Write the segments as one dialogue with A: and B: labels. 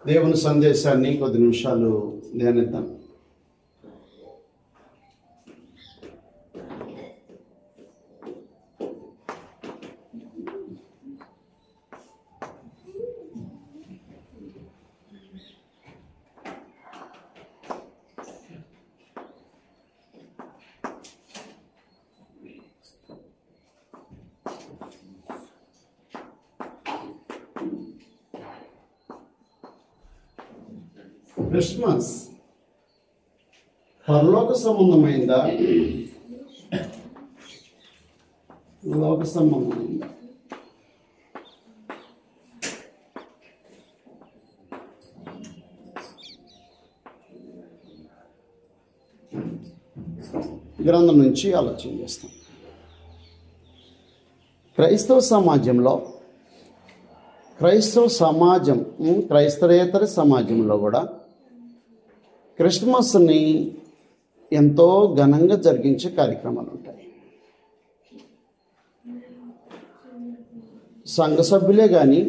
A: దేవుని సందేశాన్ని కొద్ది నిమిషాలు ధ్యానిద్దాం. క్రిస్మస్ పరలోక సంబంధమైందా, లోక సంబంధమైందా? గ్రంథం నుంచి ఆలోచన చేస్తాం. క్రైస్తవ సమాజం క్రైస్తవేతర సమాజంలో కూడా క్రిస్మస్ని ఎంతో ఘనంగా జరిగించే కార్యక్రమాలు ఉంటాయి. సంఘ సభ్యులే కానీ,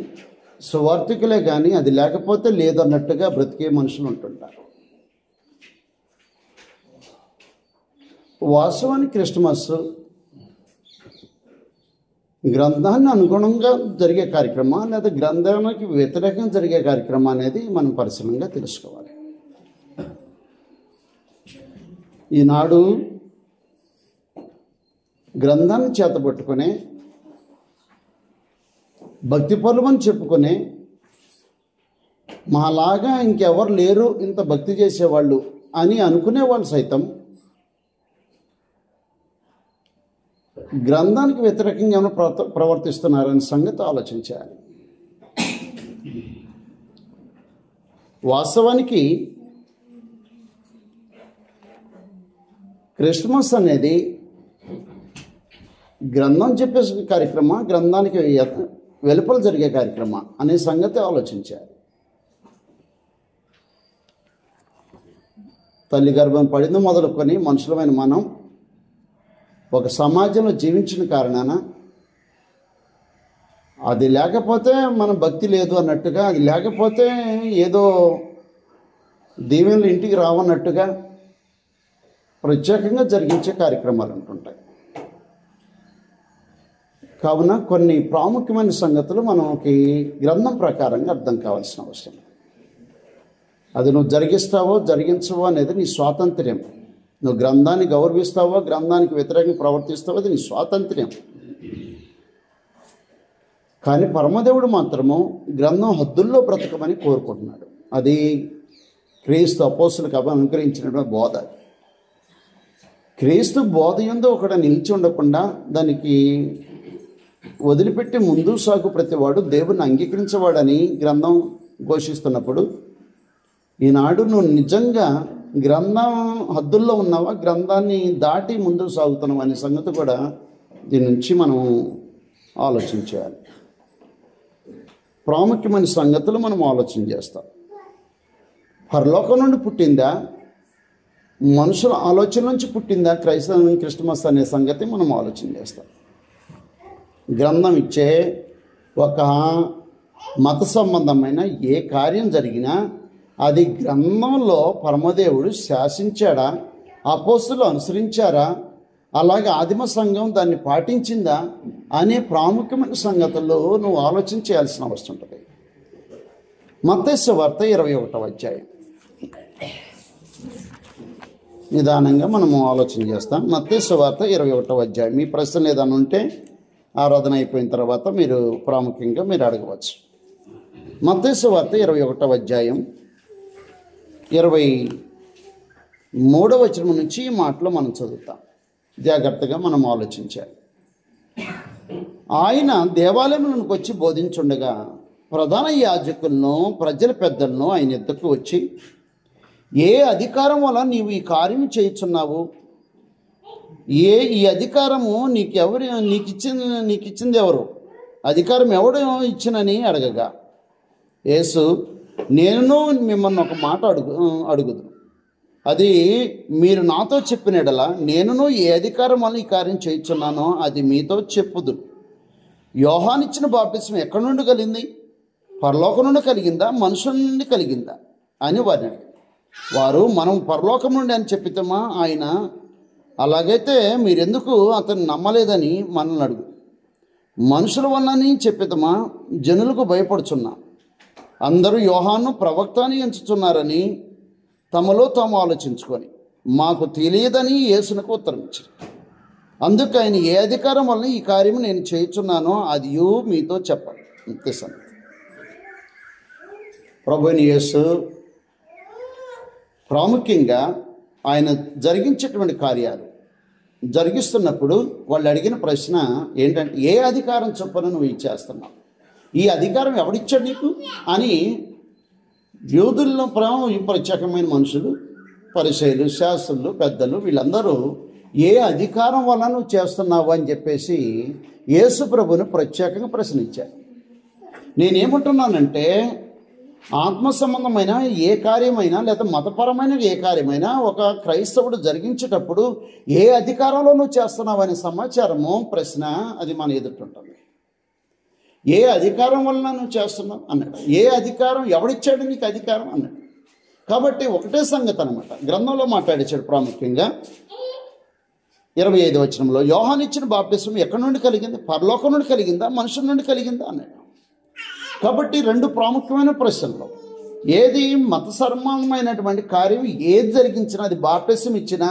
A: సువార్థికులే కానీ అది లేకపోతే లేదన్నట్టుగా బ్రతికే మనుషులు ఉంటుంటారు. వాస్తవానికి క్రిస్మస్ గ్రంథాన్ని అనుగుణంగా జరిగే కార్యక్రమం లేదా గ్రంథానికి వ్యతిరేకంగా జరిగే కార్యక్రమం అనేది మనం పరిశీలనగా తెలుసుకోవాలి. ఈనాడు గ్రంథాన్ని చేతబట్టుకునే భక్తి పరులని చెప్పుకునే మాలాగా ఇంకెవరు లేరు ఇంత భక్తి చేసేవాళ్ళు అని అనుకునే వాళ్ళు సైతం గ్రంథానికి వ్యతిరేకంగా ఏమైనా ప్రవర్తిస్తున్నారనే సంగతి ఆలోచించాలి. వాస్తవానికి క్రిస్మస్ అనేది గ్రంథం చెప్పే కార్యక్రమం, గ్రంథానికి వెలుపల జరిగే కార్యక్రమం అనే సంగతి ఆలోచించాలి. తల్లి గర్భం పడింది మొదలుకొని మనుషులమైన మనం ఒక సమాజంలో జీవించిన కారణాన అది లేకపోతే మన భక్తి లేదు అన్నట్టుగా, అది లేకపోతే ఏదో దీవెనలు ఇంటికి రావన్నట్టుగా ప్రత్యేకంగా జరిగించే కార్యక్రమాలు ఉంటుంటాయి. కావున కొన్ని ప్రాముఖ్యమైన సంగతులు మనకి గ్రంథం ప్రకారంగా అర్థం కావాల్సిన అవసరం. అది నువ్వు జరిగిస్తావో జరిగించవో అనేది నీ స్వాతంత్ర్యం. నువ్వు గ్రంథాన్ని గౌరవిస్తావో గ్రంథానికి వ్యతిరేకంగా ప్రవర్తిస్తావో అది నీ స్వాతంత్ర్యం. కానీ పరమదేవుడు మాత్రము గ్రంథం హద్దుల్లో బ్రతకమని కోరుకుంటున్నాడు. అది క్రీస్తు అపోస్తులకు అనుగ్రహించినటువంటి బోధ. క్రీస్తు బోధ యందు ఒకడు నిలిచి ఉండకుండా దానికి వదిలిపెట్టి ముందు సాగు ప్రతివాడు దేవుని అంగీకరించేవాడని గ్రంథం ఘోషిస్తున్నప్పుడు ఈనాడు నువ్వు నిజంగా గ్రంథం హద్దుల్లో ఉన్నావా, గ్రంథాన్ని దాటి ముందుకు సాగుతున్నావు అనే సంగతి కూడా దీని నుంచి మనం ఆలోచించాలి. ప్రాముఖ్యమైన సంగతులు మనం ఆలోచన చేస్తాం. పరలోకం నుండి పుట్టిందా, మనుషుల ఆలోచన నుంచి పుట్టిందా క్రిస్మస్ అనే సంగతి మనం ఆలోచన చేస్తాం. గ్రంథం ఇచ్చే ఒక మత సంబంధమైన ఏ కార్యం జరిగినా అది గ్రంథంలో పరమదేవుడు శాసించాడా, అపోస్తులు అనుసరించారా, అలాగే ఆదిమ సంఘం దాన్ని పాటించిందా అనే ప్రాముఖ్యమైన సంగతుల్లో నువ్వు ఆలోచన చేయాల్సిన అవసరం ఉంటుంది. మత్తయి సువార్త 21వ అధ్యాయం నిదానంగా మనము ఆలోచన చేస్తాం. మత్తయి సువార్త 21వ అధ్యాయం. మీ ప్రశ్నలు ఏదైనా ఉంటే ఆరాధన అయిపోయిన తర్వాత మీరు ప్రాముఖ్యంగా మీరు అడగవచ్చు. మత్తయి సువార్త 21వ అధ్యాయం 23వ వచనం నుంచి ఈ మాటలో మనం చదువుతాం. జాగ్రత్తగా మనం ఆలోచించాలి. ఆయన దేవాలయంలోకి వచ్చి బోధించుండగా ప్రధాన యాజకులను ప్రజల పెద్దలను ఆయన ఎద్దుకు వచ్చి, ఏ అధికారం వల్ల నీవు ఈ కార్యం చేయుచున్నావు, ఈ అధికారము నీకు ఇచ్చింది ఎవరు, అధికారం ఎవడు ఇచ్చినని అడగగా యేసు, నేను మిమ్మల్ని ఒక మాట అడుగుదు, అది మీరు నాతో చెప్పినడలా నేనును ఏ అధికారం వల్ల ఈ కార్యం చేయుచున్నానో అది మీతో చెప్పుదు. యోహానిచ్చిన బాప్తిస్మం ఎక్కడి నుండి కలిగింది, పరలోకం నుండి కలిగిందా, మనుషుల నుండి కలిగిందా అని వారిని అడిగారు. వారు మనం పరలోకం నుండి అని చెప్పితమా ఆయన, అలాగైతే మీరెందుకు అతను నమ్మలేదని మనల్ని అడుగు. మనుషుల వల్లని చెప్పితమా, జనులకు భయపడుచున్నా. అందరూ యోహాను ప్రవక్త అని ఎంచుచున్నారని తమలో తాము ఆలోచించుకొని మాకు తెలియదని యేసునకు ఉత్తరం ఇచ్చారు. అందుకు ఆయన, ఏ అధికారం వలన ఈ కార్యం నేను చేయుచున్నానో అది మీతో చెప్పాలి. అంతే సంగతి. ప్రభువైన యేసు ప్రాముఖ్యంగా ఆయన జరిగించేటువంటి కార్యాలు జరిగిస్తున్నప్పుడు వాళ్ళు అడిగిన ప్రశ్న ఏంటంటే, ఏ అధికారం చొప్పున నువ్వు ఇచ్చేస్తున్నావు, ఈ అధికారం ఎవడిచ్చాడు నీకు అని యూదుల్లో ప్రత్యేకమైన మనుషులు, పరిసయ్యులు, శాస్త్రులు, పెద్దలు వీళ్ళందరూ ఏ అధికారం వల్ల నువ్వు చేస్తున్నావు అని చెప్పేసి యేసు ప్రభుని ప్రత్యేకంగా ప్రశ్నించారు. నేనేమంటున్నానంటే, ఆత్మ సంబంధమైన ఏ కార్యమైనా లేదా మతపరమైన ఏ కార్యమైనా ఒక క్రైస్తవుడు జరిగించేటప్పుడు ఏ అధికారంలో నువ్వు చేస్తున్నావు అనే సమాచారము ప్రశ్న అది మన ఎదుర్కొంటుంది. ఏ అధికారం వలన నువ్వు చేస్తున్నావు అన్నాడు. ఏ అధికారం, ఎవడిచ్చాడు నీకు అధికారం అన్నాడు. కాబట్టి ఒకటే సంగతి అనమాట గ్రంథంలో మాట్లాడించాడు. ప్రాముఖ్యంగా 25వ వచనంలో, యోహాను ఇచ్చిన బాప్తిస్మం ఎక్కడి నుండి కలిగింది, పరలోకం నుండి కలిగిందా, మనుషుల నుండి కలిగిందా అన్నాడు. కాబట్టి రెండు ప్రాముఖ్యమైన ప్రశ్నలు, ఏది మత సర్మానమైనటువంటి కార్యం ఏది జరిగించినా, అది బాప్తిస్మం ఇచ్చినా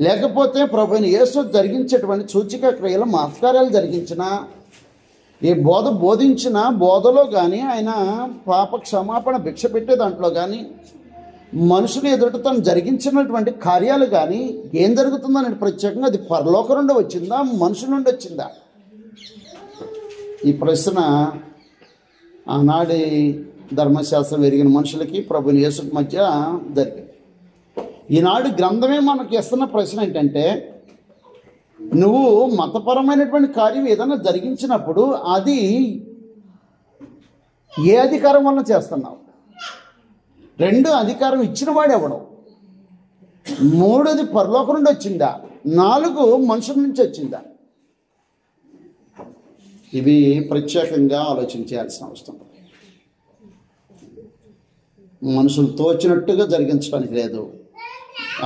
A: లేకపోతే ప్రభువైన యేసు జరిగించేటువంటి సూచిక క్రియలు మతకార్యాలు జరిగించినా, ఏ బోధ బోధించిన బోధలో కానీ ఆయన పాప క్షమాపణ భిక్ష పెట్టే దాంట్లో కానీ మనుషులు ఎదుట తను జరిగించినటువంటి కార్యాలు కానీ ఏం జరుగుతుందని ప్రత్యేకంగా అది పరలోకం నుండి వచ్చిందా, మనుషుల నుండి వచ్చిందా? ఈ ప్రశ్న ఆనాడి ధర్మశాస్త్రం ఎరిగిన మనుషులకి ప్రభుని యేసుకి మధ్య జరిగింది. ఈనాడు గ్రంథమే మనకు ఇస్తున్న ప్రశ్న ఏంటంటే, నువ్వు మతపరమైనటువంటి కార్యం ఏదైనా జరిగించినప్పుడు అది ఏ అధికారం వలన చేస్తున్నావు? రెండు, అధికారం ఇచ్చిన వాడు ఎవడు? మూడోది, పరలోకం నుండి వచ్చిందా? నాలుగు, మనుషుల నుంచి వచ్చిందా? ఇవి ప్రత్యేకంగా ఆలోచించాల్సిన అవసరం. మనుషులు తోచినట్టుగా జరిగించడానికి లేదు,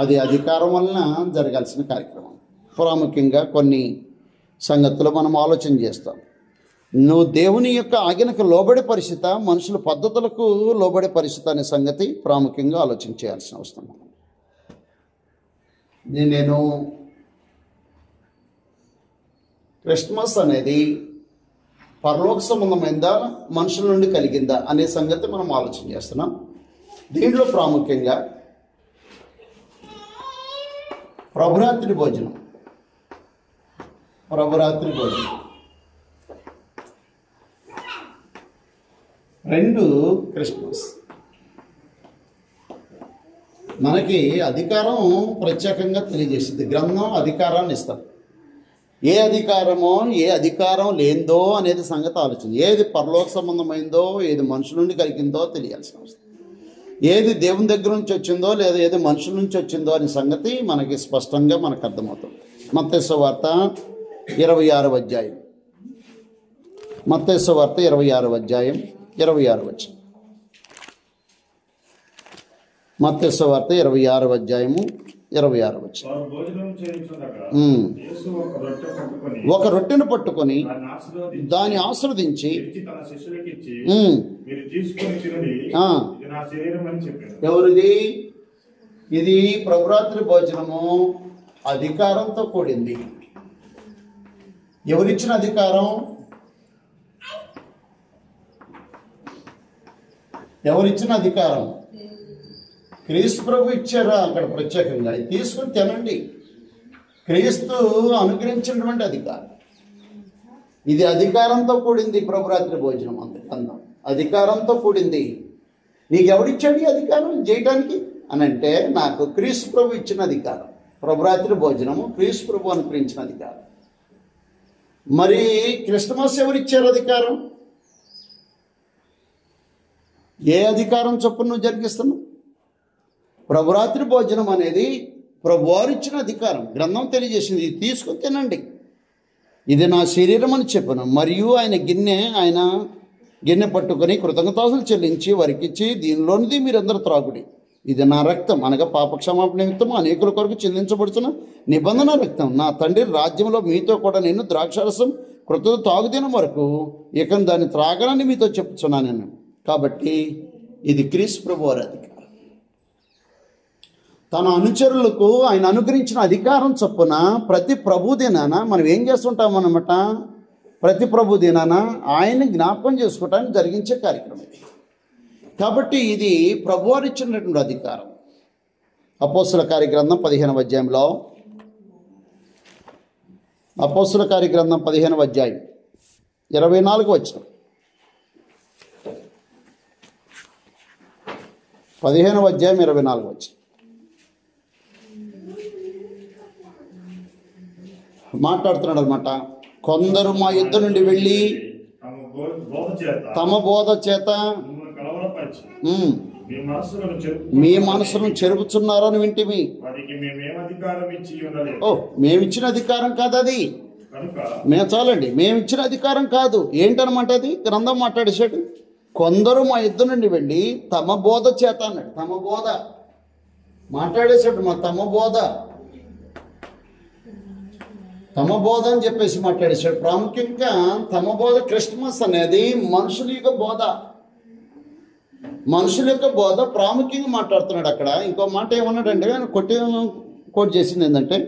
A: అది అధికారం వలన జరగాల్సిన కార్యక్రమం. ప్రాముఖ్యంగా కొన్ని సంగతులు మనం ఆలోచన చేస్తాం. నువ్వు దేవుని యొక్క ఆజ్ఞకు లోబడే పరిస్థితి, మనుషుల పద్ధతులకు లోబడే పరిస్థితి అనే సంగతి ప్రాముఖ్యంగా ఆలోచన చేయాల్సిన అవసరం. నేను క్రిస్మస్ అనేది పరలోక సంబంధమైందా, మనుషుల నుండి కలిగిందా అనే సంగతి మనం ఆలోచన చేస్తున్నాం. దీంట్లో ప్రాముఖ్యంగా ప్రభురాత్రి భోజనం, రెండు, క్రిస్మస్. మనకి అధికారం ప్రత్యేకంగా తెలియజేసింది. గ్రంథం అధికారాన్ని ఇస్తాం. ఏ అధికారమో ఏ అధికారం లేదో అనేది సంగతి ఆలోచన. ఏది పరలోక సంబంధమైందో, ఏది మనుషుల నుండి కలిగిందో తెలియాల్సిన అవసరం. ఏది దేవుని దగ్గర నుంచి వచ్చిందో లేదా ఏది మనుషుల నుంచి వచ్చిందో అనే సంగతి మనకి స్పష్టంగా మనకు అర్థమవుతుంది. మత్తయి సువార్త 26వ అధ్యాయం, మత్తయి సువార్త 26వ అధ్యాయం 26వ వచనం. మత్తయి సువార్త 26వ అధ్యాయము 26వ వచనం. ఒక రొట్టెను పట్టుకొని దాన్ని ఆశీర్వదించి, ఎవరిది ఇది? ప్రభురాత్రి భోజనము అధికారంతో కూడింది. ఎవరిచ్చిన అధికారం? ఎవరిచ్చిన అధికారం? క్రీస్తు ప్రభు ఇచ్చారా అక్కడ ప్రత్యేకంగా. ఇది తీసుకుని తినండి. క్రీస్తు అనుగ్రహించినటువంటి అధికారం ఇది. అధికారంతో కూడింది ప్రభురాత్రి భోజనం. అందుకన్నా అధికారంతో కూడింది. నీకు ఎవడిచ్చాడు ఈ అధికారం చేయటానికి అని అంటే, నాకు క్రీస్తు ప్రభు ఇచ్చిన అధికారం. ప్రభురాత్రి భోజనము క్రీస్తు ప్రభు అనుగ్రహించిన అధికారం. మరి క్రిస్మస్ ఎవరిచ్చారు అధికారం? ఏ అధికారం చొప్పున నువ్వు జరిగిస్తున్నావు? ప్రభురాత్రి భోజనం అనేది ప్రభువారు ఇచ్చిన అధికారం. గ్రంథం తెలియజేసింది, ఇది తీసుకుని తినండి, ఇది నా శరీరం అని చెప్పను. మరియు ఆయన గిన్నె ఆయన గిన్నె పట్టుకొని కృతజ్ఞతాస్తులు చెల్లించి వారికిచ్చి, దీనిలోనిది మీరందరూ త్రాగుడి, ఇది నా రక్తం, అనగా పాపక్షమాపణ నిమిత్తం అనేకుల కొరకు చెల్లించబడుతున్న నిబంధన రక్తం. నా తండ్రి రాజ్యంలో మీతో కూడా నేను ద్రాక్షారసం కృతజ్ఞత తాగుదినం వరకు ఇక దాన్ని త్రాగనని మీతో చెప్తున్నాను నేను. కాబట్టి ఇది క్రీస్తు ప్రభు వారి అధికారం. తన అనుచరులకు ఆయన అనుగ్రహించిన అధికారం చొప్పున ప్రతి ప్రభు దినాన మనం ఏం చేస్తుంటాం అన్నమాట, ప్రతి ప్రభు దినాన ఆయన్ని జ్ఞాపకం చేసుకోవటానికి జరిగించే కార్యక్రమం ఇది. కాబట్టి ఇది ప్రభువారు ఇచ్చినటువంటి అధికారం. అపోస్తుల కార్యగ్రంథం 15వ అధ్యాయంలో, అపోస్తుల కార్యగ్రంథం 15వ అధ్యాయం 24 వచనం, 15వ అధ్యాయం 24 వచనం మాట్లాడుతున్నాడు అనమాట. కొందరు మా యుద్ధ నుండి వెళ్ళి తమ బోధ చేత మీ మనసులను చెరుపుచున్నారని వింటిమి. ఓ, మేమిచ్చిన అధికారం కాదు అది, చాలండి, మేమిచ్చిన అధికారం కాదు. ఏంటనమాట అది? గ్రంథం మాట్లాడేశాడు. కొందరు మా యుద్ధ నుండి వెళ్ళి తమ బోధ చేత అన్నాడు. తమ బోధ మాట్లాడేశాడు. మా తమ బోధ అని చెప్పేసి మాట్లాడేశాడు. ప్రాముఖ్యంగా తమ బోధ, క్రిస్మస్ అనేది మనుషుల యొక్క బోధ, మనుషుల యొక్క బోధ ప్రాముఖ్యంగా మాట్లాడుతున్నాడు అక్కడ. ఇంకో మాట ఏమన్నాడంటే, ఆయన కోట్ చేసింది ఏంటంటే,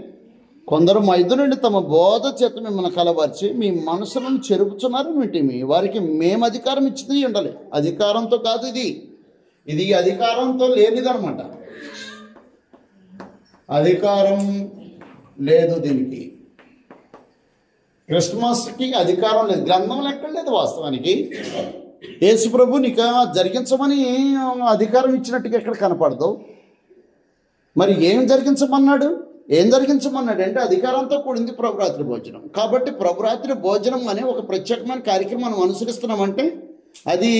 A: కొందరు మా ఇద్దరు నుండి తమ బోధ చేత మిమ్మల్ని కలబరిచి మీ మనసులను చెరుపుచున్నారు వింటిమి. వారికి మేము అధికారం ఇచ్చింది ఉండాలి. అధికారంతో కాదు ఇది, ఇది అధికారంతో లేనిదనమాట. అధికారం లేదు దీనికి. క్రిస్మస్కి అధికారం లేదు, గ్రంథంలో ఎక్కడ లేదు. వాస్తవానికి యేసు ప్రభు నీకు జరిగించమని అధికారం ఇచ్చినట్టుగా ఎక్కడ కనపడదు. మరి ఏం జరిగించమన్నాడు? అంటే అధికారంతో కూడింది ప్రభురాత్రి భోజనం. కాబట్టి ప్రభురాత్రి భోజనం అనే ఒక ప్రత్యేకమైన కార్యక్రమం మనం అనుసరిస్తున్నామంటే అది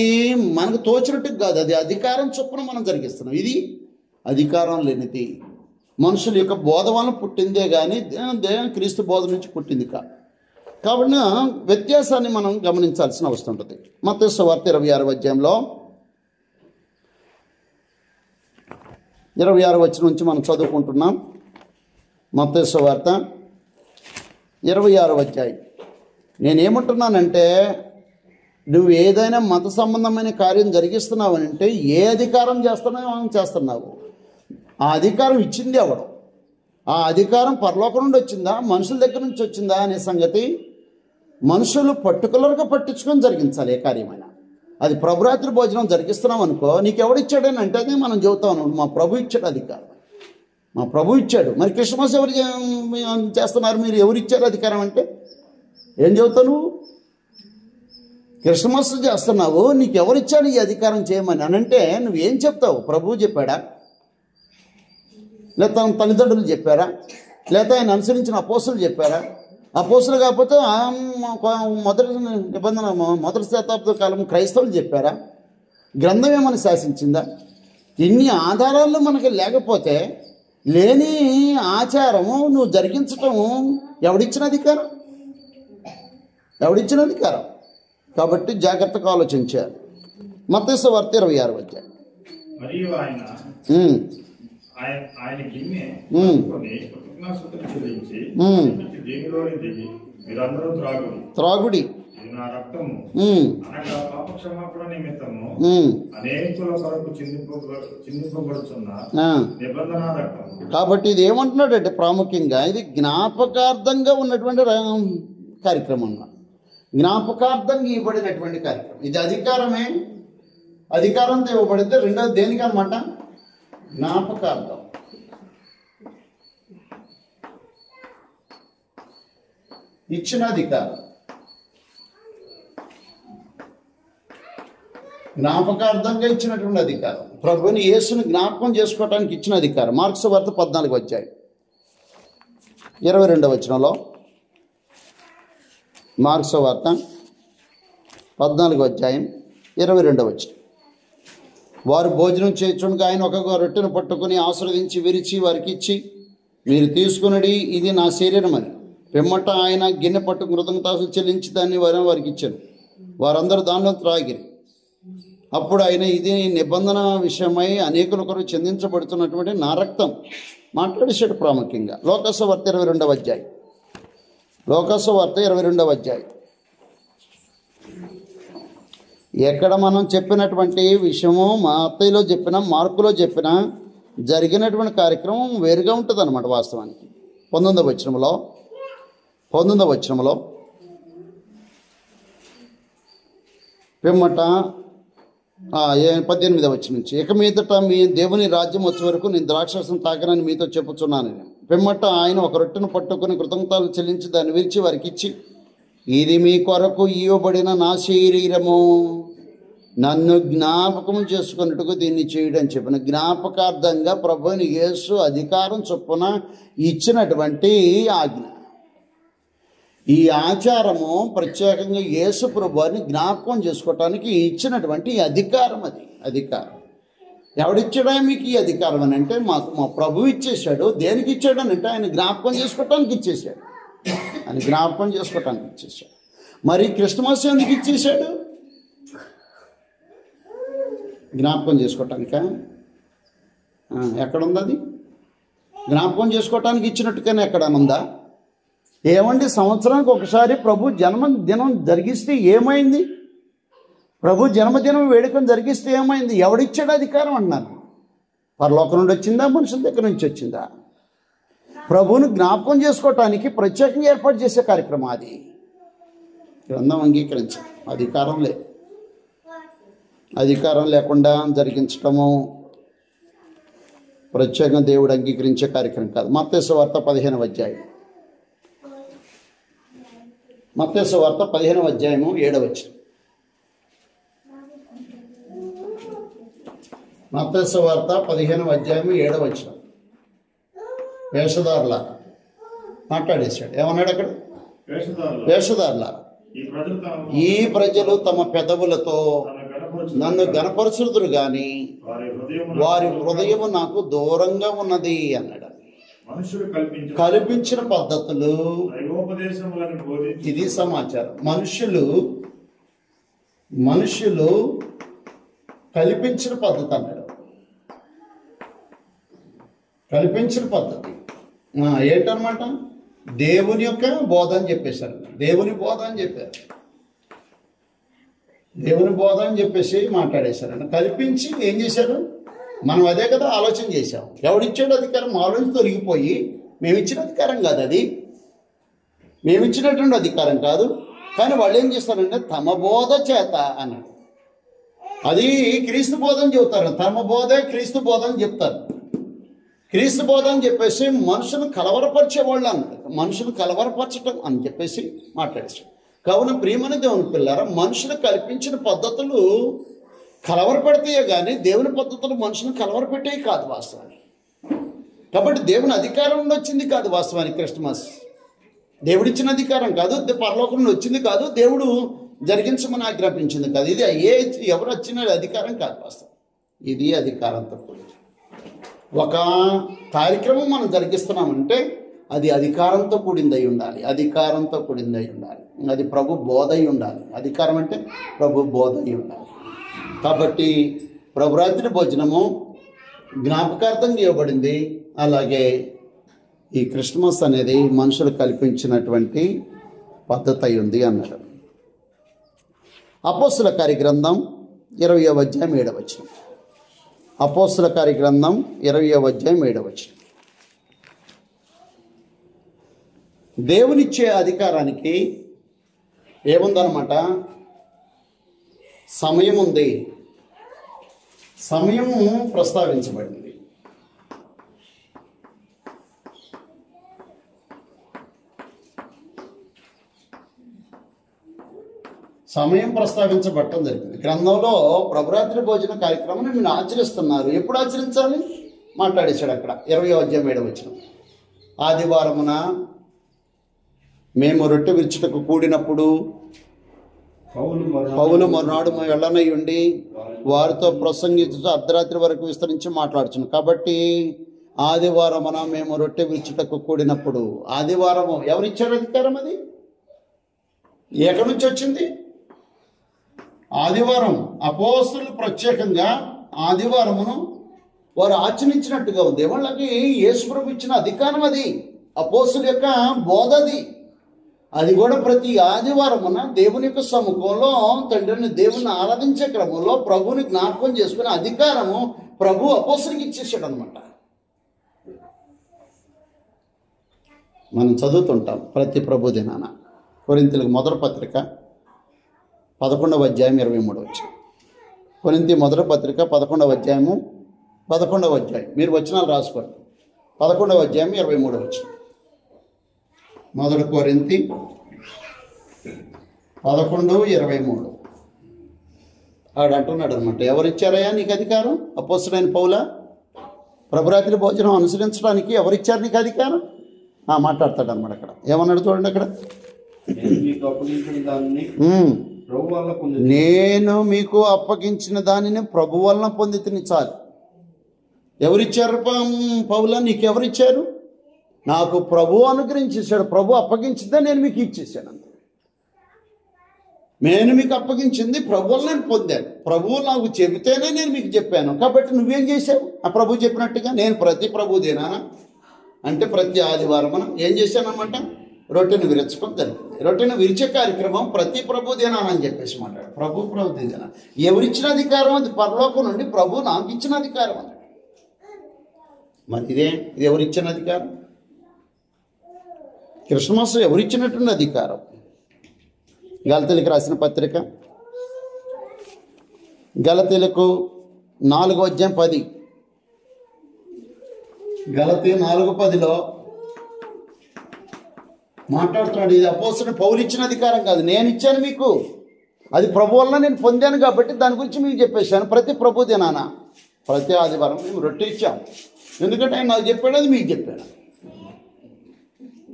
A: మనకు తోచినట్టు కాదు, అది అధికారం చొప్పున మనం జరిగిస్తున్నాం. ఇది అధికారం లేనిది, మనుషుల యొక్క బోధ వలన పుట్టిందే కానీ క్రీస్తు బోధ నుంచి పుట్టింది కాదు. కాబట్టి వ్యత్యాసాన్ని మనం గమనించాల్సిన అవసరం ఉంటుంది. మత్తయి సువార్త 26వ అధ్యాయంలో 26వ వచనం నుంచి మనం చదువుకుంటున్నాం. మత్తయి సువార్త 26వ అధ్యాయం. నేనేమంటున్నానంటే, నువ్వు ఏదైనా మత సంబంధమైన కార్యం జరిగిస్తున్నావు అంటే ఏ అధికారం చేస్తున్నావు, ఆ అధికారం ఇచ్చింది ఎవడు, ఆ అధికారం పరలోకం నుండి వచ్చిందా, మనుషుల దగ్గర నుంచి వచ్చిందా అనే సంగతి మనుషులు పర్టికులర్గా పట్టించుకొని జరిగించాలి. ఏ కార్యమైనా అది ప్రభురాత్రి భోజనం జరిగిస్తున్నాం అనుకో, నీకెవడిచ్చాడని అంటే అది మనం చెబుతాం, మా ప్రభు ఇచ్చాడు అధికారం, మా ప్రభు ఇచ్చాడు. మరి క్రిస్మస్ ఎవరు చేస్తున్నారు, మీరు ఎవరు ఇచ్చారు అధికారం అంటే ఏం చెబుతావు నువ్వు? క్రిస్మస్ చేస్తున్నావు, నీకు ఎవరిచ్చాడు ఈ అధికారం చేయమని అని అంటే నువ్వేం చెప్తావు? ప్రభువు చెప్పాడా, లేదా తన తల్లిదండ్రులు చెప్పారా, లేదా ఆయన అనుసరించిన అపోస్తులు చెప్పారా? అపోస్తులు కాకపోతే మొదటి నిబంధన మొదటి శతాబ్ద కాలం క్రైస్తవులు చెప్పారా? గ్రంథం ఏమని శాసించిందా? ఇన్ని ఆధారాలు మనకి లేకపోతే లేని ఆచారము నువ్వు జరిగించటము ఎవడిచ్చిన అధికారం? కాబట్టి జాగ్రత్తగా ఆలోచించారు. మత్తయి సువార్త 26వ అధ్యాయం.
B: మరియు ఆయన గిన్నె
A: త్రాగుడి
B: నా రక్తము అనగా పాపక్షమాపణ నిమిత్తము అనేకుల కొరకు చిందింపబడుచున్న నిబంధన రక్తము.
A: కాబట్టి ఇది ఏమంటున్నాడు అంటే ప్రాముఖ్యంగా ఇది జ్ఞాపకార్థంగా ఉన్నటువంటి కార్యక్రమం, జ్ఞాపకార్థంగా ఇవ్వబడినటువంటి కార్యక్రమం. ఇది అధికారమే, అధికారంతో ఇవ్వబడితే రెండోది దేనికన్నమాట? జ్ఞాపకార్థం. ఇచ్చిన అధికారం, జ్ఞాపకార్థంగా ఇచ్చినటువంటి అధికారం, ప్రభుని యేసుని జ్ఞాపకం చేసుకోవడానికి ఇచ్చిన అధికారం. మార్కు సువార్త 14వ అధ్యాయం 22వ వచనంలో, మార్కు సువార్త 14వ అధ్యాయం 22వ వచనం. వారు భోజనం చేయించుండగా ఆయన ఒక రొట్టెను పట్టుకుని ఆశీర్వదించి విరిచి వారికి ఇచ్చి, మీరు తీసుకునడి, ఇది నా శరీరం అని. పిమ్మట ఆయన గిన్నె పట్టు కృతజ్ఞతాస్తులు చెల్లించి దాన్ని వారికి ఇచ్చారు. వారందరూ దానిలో త్రాగిరి. అప్పుడు ఆయన ఇది నిబంధన విషయమై అనేకుల కొరకు చెందించబడుతున్నటువంటి నా రక్తం మాట్లాడేశాడు ప్రాముఖ్యంగా. లోకసువార్త 22వ అధ్యాయం. లోకసువార్త 22వ అధ్యాయం. ఎక్కడ మనం చెప్పినటువంటి విషయము మత్తయిలో చెప్పిన, మార్కులో చెప్పిన జరిగినటువంటి కార్యక్రమం వేరుగా ఉంటుంది అన్నమాట. వాస్తవానికి 19వ వచనంలో పిమ్మట 18వ వచనం నుంచి, ఇక మీదట మీ దేవుని రాజ్యం వచ్చే వరకు నేను ద్రాక్షరసం తాగనని మీతో చెప్పుచున్నాను. పిమ్మట ఆయన ఒక రొట్టెను పట్టుకుని కృతజ్ఞతలు చెల్లించి దాన్ని విరిచి వారికి ఇచ్చి, ఇది మీ కొరకు ఇవ్వబడిన నా శరీరము, నన్ను జ్ఞాపకం చేసుకున్నట్టుకు దీన్ని చేయడం చెప్పిన. జ్ఞాపకార్థంగా ప్రభువుని యేసు అధికారం చొప్పున ఇచ్చినటువంటి ఆజ్ఞ. ఈ ఆచారము ప్రత్యేకంగా యేసు ప్రభువుని జ్ఞాపకం చేసుకోవటానికి ఇచ్చినటువంటి అధికారం. అది అధికారం ఎవడిచ్చాడా మీకు ఈ అధికారం అని అంటే, మాకు మా ప్రభువు ఇచ్చేశాడు. దేనికి ఇచ్చాడు అని అంటే, ఆయన జ్ఞాపకం చేసుకోవటానికి ఇచ్చేశాడు. ఆయన జ్ఞాపకం చేసుకోవటానికి ఇచ్చేశాడు. మరి క్రిస్మస్ ఎందుకు ఇచ్చేశాడు? జ్ఞాపకం చేసుకోవటానికా? ఎక్కడుంది అది? జ్ఞాపకం చేసుకోవటానికి ఇచ్చినట్టుగానే ఎక్కడనుందా? ఏమండి, సంవత్సరానికి ఒకసారి ప్రభు జన్మదినం జరిగిస్తే ఏమైంది? ప్రభు జన్మదినం వేడుకను జరిగిస్తే ఏమైంది? ఎవడిచ్చాడు అధికారం అన్నారు? పరలోకం నుండి వచ్చిందా, మనుషుల దగ్గర నుంచి వచ్చిందా? ప్రభువును జ్ఞాపకం చేసుకోవటానికి ప్రత్యేకంగా ఏర్పాటు చేసే కార్యక్రమం అది. గ్రంథం అంగీకరించాం. అధికారం లేకుండా జరిగించటము ప్రత్యేకంగా దేవుడు అంగీకరించే కార్యక్రమం కాదు. మత్తయి సువార్త 15వ అధ్యాయం. మత్తయి సువార్త 15వ అధ్యాయము 7వ వచనం. మత్తయి సువార్త 15వ అధ్యాయము 7వ వచనం. వేషధారుల మాట్లాడేశాడు. ఏమన్నాడు అక్కడ? వేషధారుల, ఈ ప్రజలు తమ పెదవులతో నన్ను గణపరచుదురు గాని వారి హృదయము నాకు దూరంగా ఉన్నది అన్నాడు. కల్పించిన పద్ధతులు, ఇది సమాచారం. మనుషులు కల్పించిన పద్ధతి అన్నాడు. కల్పించిన పద్ధతి ఏంటన్నమాట? దేవుని యొక్క బోధ అని చెప్పేశారు. దేవుని బోధ అని చెప్పేసి మాట్లాడేశారు. కల్పించి ఏం చేశారు? మనం అదే కదా ఆలోచన చేశాం. ఎవడిచ్చాడు అధికారం? ఆలోచన తొలగిపోయి మేమిచ్చిన అధికారం కాదు అది, మేమిచ్చినటువంటి అధికారం కాదు. కానీ వాళ్ళు ఏం చేస్తారంటే తమ బోధ చేత అన్నాడు. అది క్రీస్తు బోధన చెబుతారు. తమ బోధే క్రీస్తు బోధన చెప్తారు. క్రీస్తు బోధ అని చెప్పేసి మనుషులు కలవరపరిచేవాళ్ళు అన్నాడు. మనుషులు కలవరపరచటం అని చెప్పేసి మాట్లాడేశాడు. కావున ప్రియమైన దేవుని పిల్లారా, మనుషులు కల్పించిన పద్ధతులు కలవరపెడతాయే కానీ దేవుని పద్ధతులు మనుషులను కలవరపెట్టేవి కాదు వాస్తవానికి. కాబట్టి దేవుని అధికారం నుండి వచ్చింది కాదు వాస్తవానికి క్రిస్మస్. దేవుడిచ్చిన అధికారం కాదు, పరలోకం నుండి వచ్చింది కాదు, దేవుడు జరిగించమని ఆజ్ఞాపించింది కాదు. ఇది ఎవరు వచ్చిన అధికారం కాదు వాస్తవం. ఇది అధికారంతో కూడింది. ఒక కార్యక్రమం మనం జరిగిస్తున్నామంటే అది అధికారంతో కూడిందై ఉండాలి. అది ప్రభు బోధ అయి ఉండాలి. అధికారం అంటే ప్రభు బోధ అయి ఉండాలి. కాబట్టి ప్రభురాత్రి భోజనము జ్ఞాపకార్థంగా ఇవ్వబడింది. అలాగే ఈ క్రిస్మస్ అనేది మనుషులు కల్పించినటువంటి పద్ధతి అయి ఉంది అన్నాడు. అపోస్తుల కార్యగ్రంథం 20వ అధ్యాయం 7వ వచనం. అపోస్తుల కార్యగ్రంథం 20వ అధ్యాయం 7వ వచనం. దేవునిచ్చే అధికారానికి ఏముందన్నమాట? సమయం ఉంది. సమయము ప్రస్తావించబడింది. సమయం ప్రస్తావించబడటం జరిగింది. గ్రంథంలో ప్రభురాత్రి భోజన కార్యక్రమాన్ని మీరు ఆచరిస్తున్నారు. ఎప్పుడు ఆచరించాలి మాట్లాడేశాడు అక్కడ 20వ అధ్యాయం 7వ వచనం. ఆదివారమున మేము రొట్టె విరుచుటకు కూడినప్పుడు పౌలు మరునాడు వెళ్ళనై ఉండి వారితో ప్రసంగించుతూ అర్ధరాత్రి వరకు విస్తరించి మాట్లాడుచున్నాం. కాబట్టి ఆదివారమున మేము రొట్టె విరుచుటకు కూడినప్పుడు, ఆదివారము ఎవరిచ్చారు అధికారం? అది ఎక్కడి నుంచి వచ్చింది? ఆదివారం అపోస్తులు ప్రత్యేకంగా ఆదివారమును వారు ఆచరించినట్టుగా ఉంది. వాళ్ళకి యేసుప్రభు ఇచ్చిన అధికారం అది, అపోస్తుల యొక్క బోధ అది కూడా ప్రతి ఆదివారమున దేవుని యొక్క సముఖంలో తండ్రిని దేవుని ఆరాధించే క్రమంలో ప్రభువుని జ్ఞాపకం చేసుకునే అధికారము ప్రభు అపోస్తులకి ఇచ్చేసాడు అనమాట. మనం చదువుతుంటాం ప్రతి ప్రభు దినాన. కొరింథీయులకు మొదటి పత్రిక 11వ అధ్యాయం 23 వచ్చిన. కొరింథీ మొదటి పత్రిక 11వ అధ్యాయము 11వ అధ్యాయం, మీరు వచనాలు రాసుకోండి. 11వ అధ్యాయం 23 వచ్చిన. మొదటి కొరింథీ 11:23 ఆడు అంటున్నాడు అనమాట, ఎవరిచ్చారయ్యా నీకు అధికారం? అపోస్తలుడైన పౌలా, ప్రభురాత్రి భోజనం అనుసరించడానికి ఎవరిచ్చారు నీకు అధికారం? మాట్లాడతాడు అనమాట. అక్కడ ఏమన్నాడు చూడండి. అక్కడ నేను మీకు అప్పగించిన దానిని ప్రభు వలన పొందితిని. చాలు. ఎవరిచ్చారు పౌలా? నీకు ఎవరిచ్చారు? నాకు ప్రభు అనుగ్రహించేశాడు. ప్రభు అప్పగించిందే నేను మీకు ఇచ్చేసాను అంతే. నేను మీకు అప్పగించింది ప్రభు వల్ల నేను పొందాను. ప్రభువు నాకు చెబితేనే నేను మీకు చెప్పాను. కాబట్టి నువ్వేం చేశావు? ఆ ప్రభు చెప్పినట్టుగా నేను ప్రతి ప్రభుదేనా అంటే ప్రతి ఆదివారం ఏం చేశానమాట, రొట్టెను విరచుకొని జరిగింది. రొట్టెను విరిచే కార్యక్రమం ప్రతి ప్రభుదేనా అని చెప్పేసి మాట్లాడు. ప్రభుదేనా ఎవరిచ్చిన అధికారం? అది పరలోకం నుండి ప్రభు నాకు ఇచ్చిన అధికారం అన్నాడు. మరి ఇది ఎవరిచ్చిన అధికారం? క్రిస్మస్ ఎవరిచ్చినటువంటి అధికారం? గలతీయులకు రాసిన పత్రిక, గలతీయులకు 4వ అధ్యాయం 10, గలతీ 4:10లో మాట్లాడుతున్నాడు. ఇది అపోస్తలుడైన పౌలు ఇచ్చిన అధికారం కాదు, నేను ఇచ్చాను మీకు. అది ప్రభు వలన నేను పొందాను కాబట్టి దాని గురించి మీకు చెప్పేశాను. ప్రతి ప్రభు దినాన ప్రతి ఆదివారం మేము రొట్టె ఇచ్చాం. ఎందుకంటే ఆయన నాకు చెప్పాడు, అది మీకు చెప్పాను.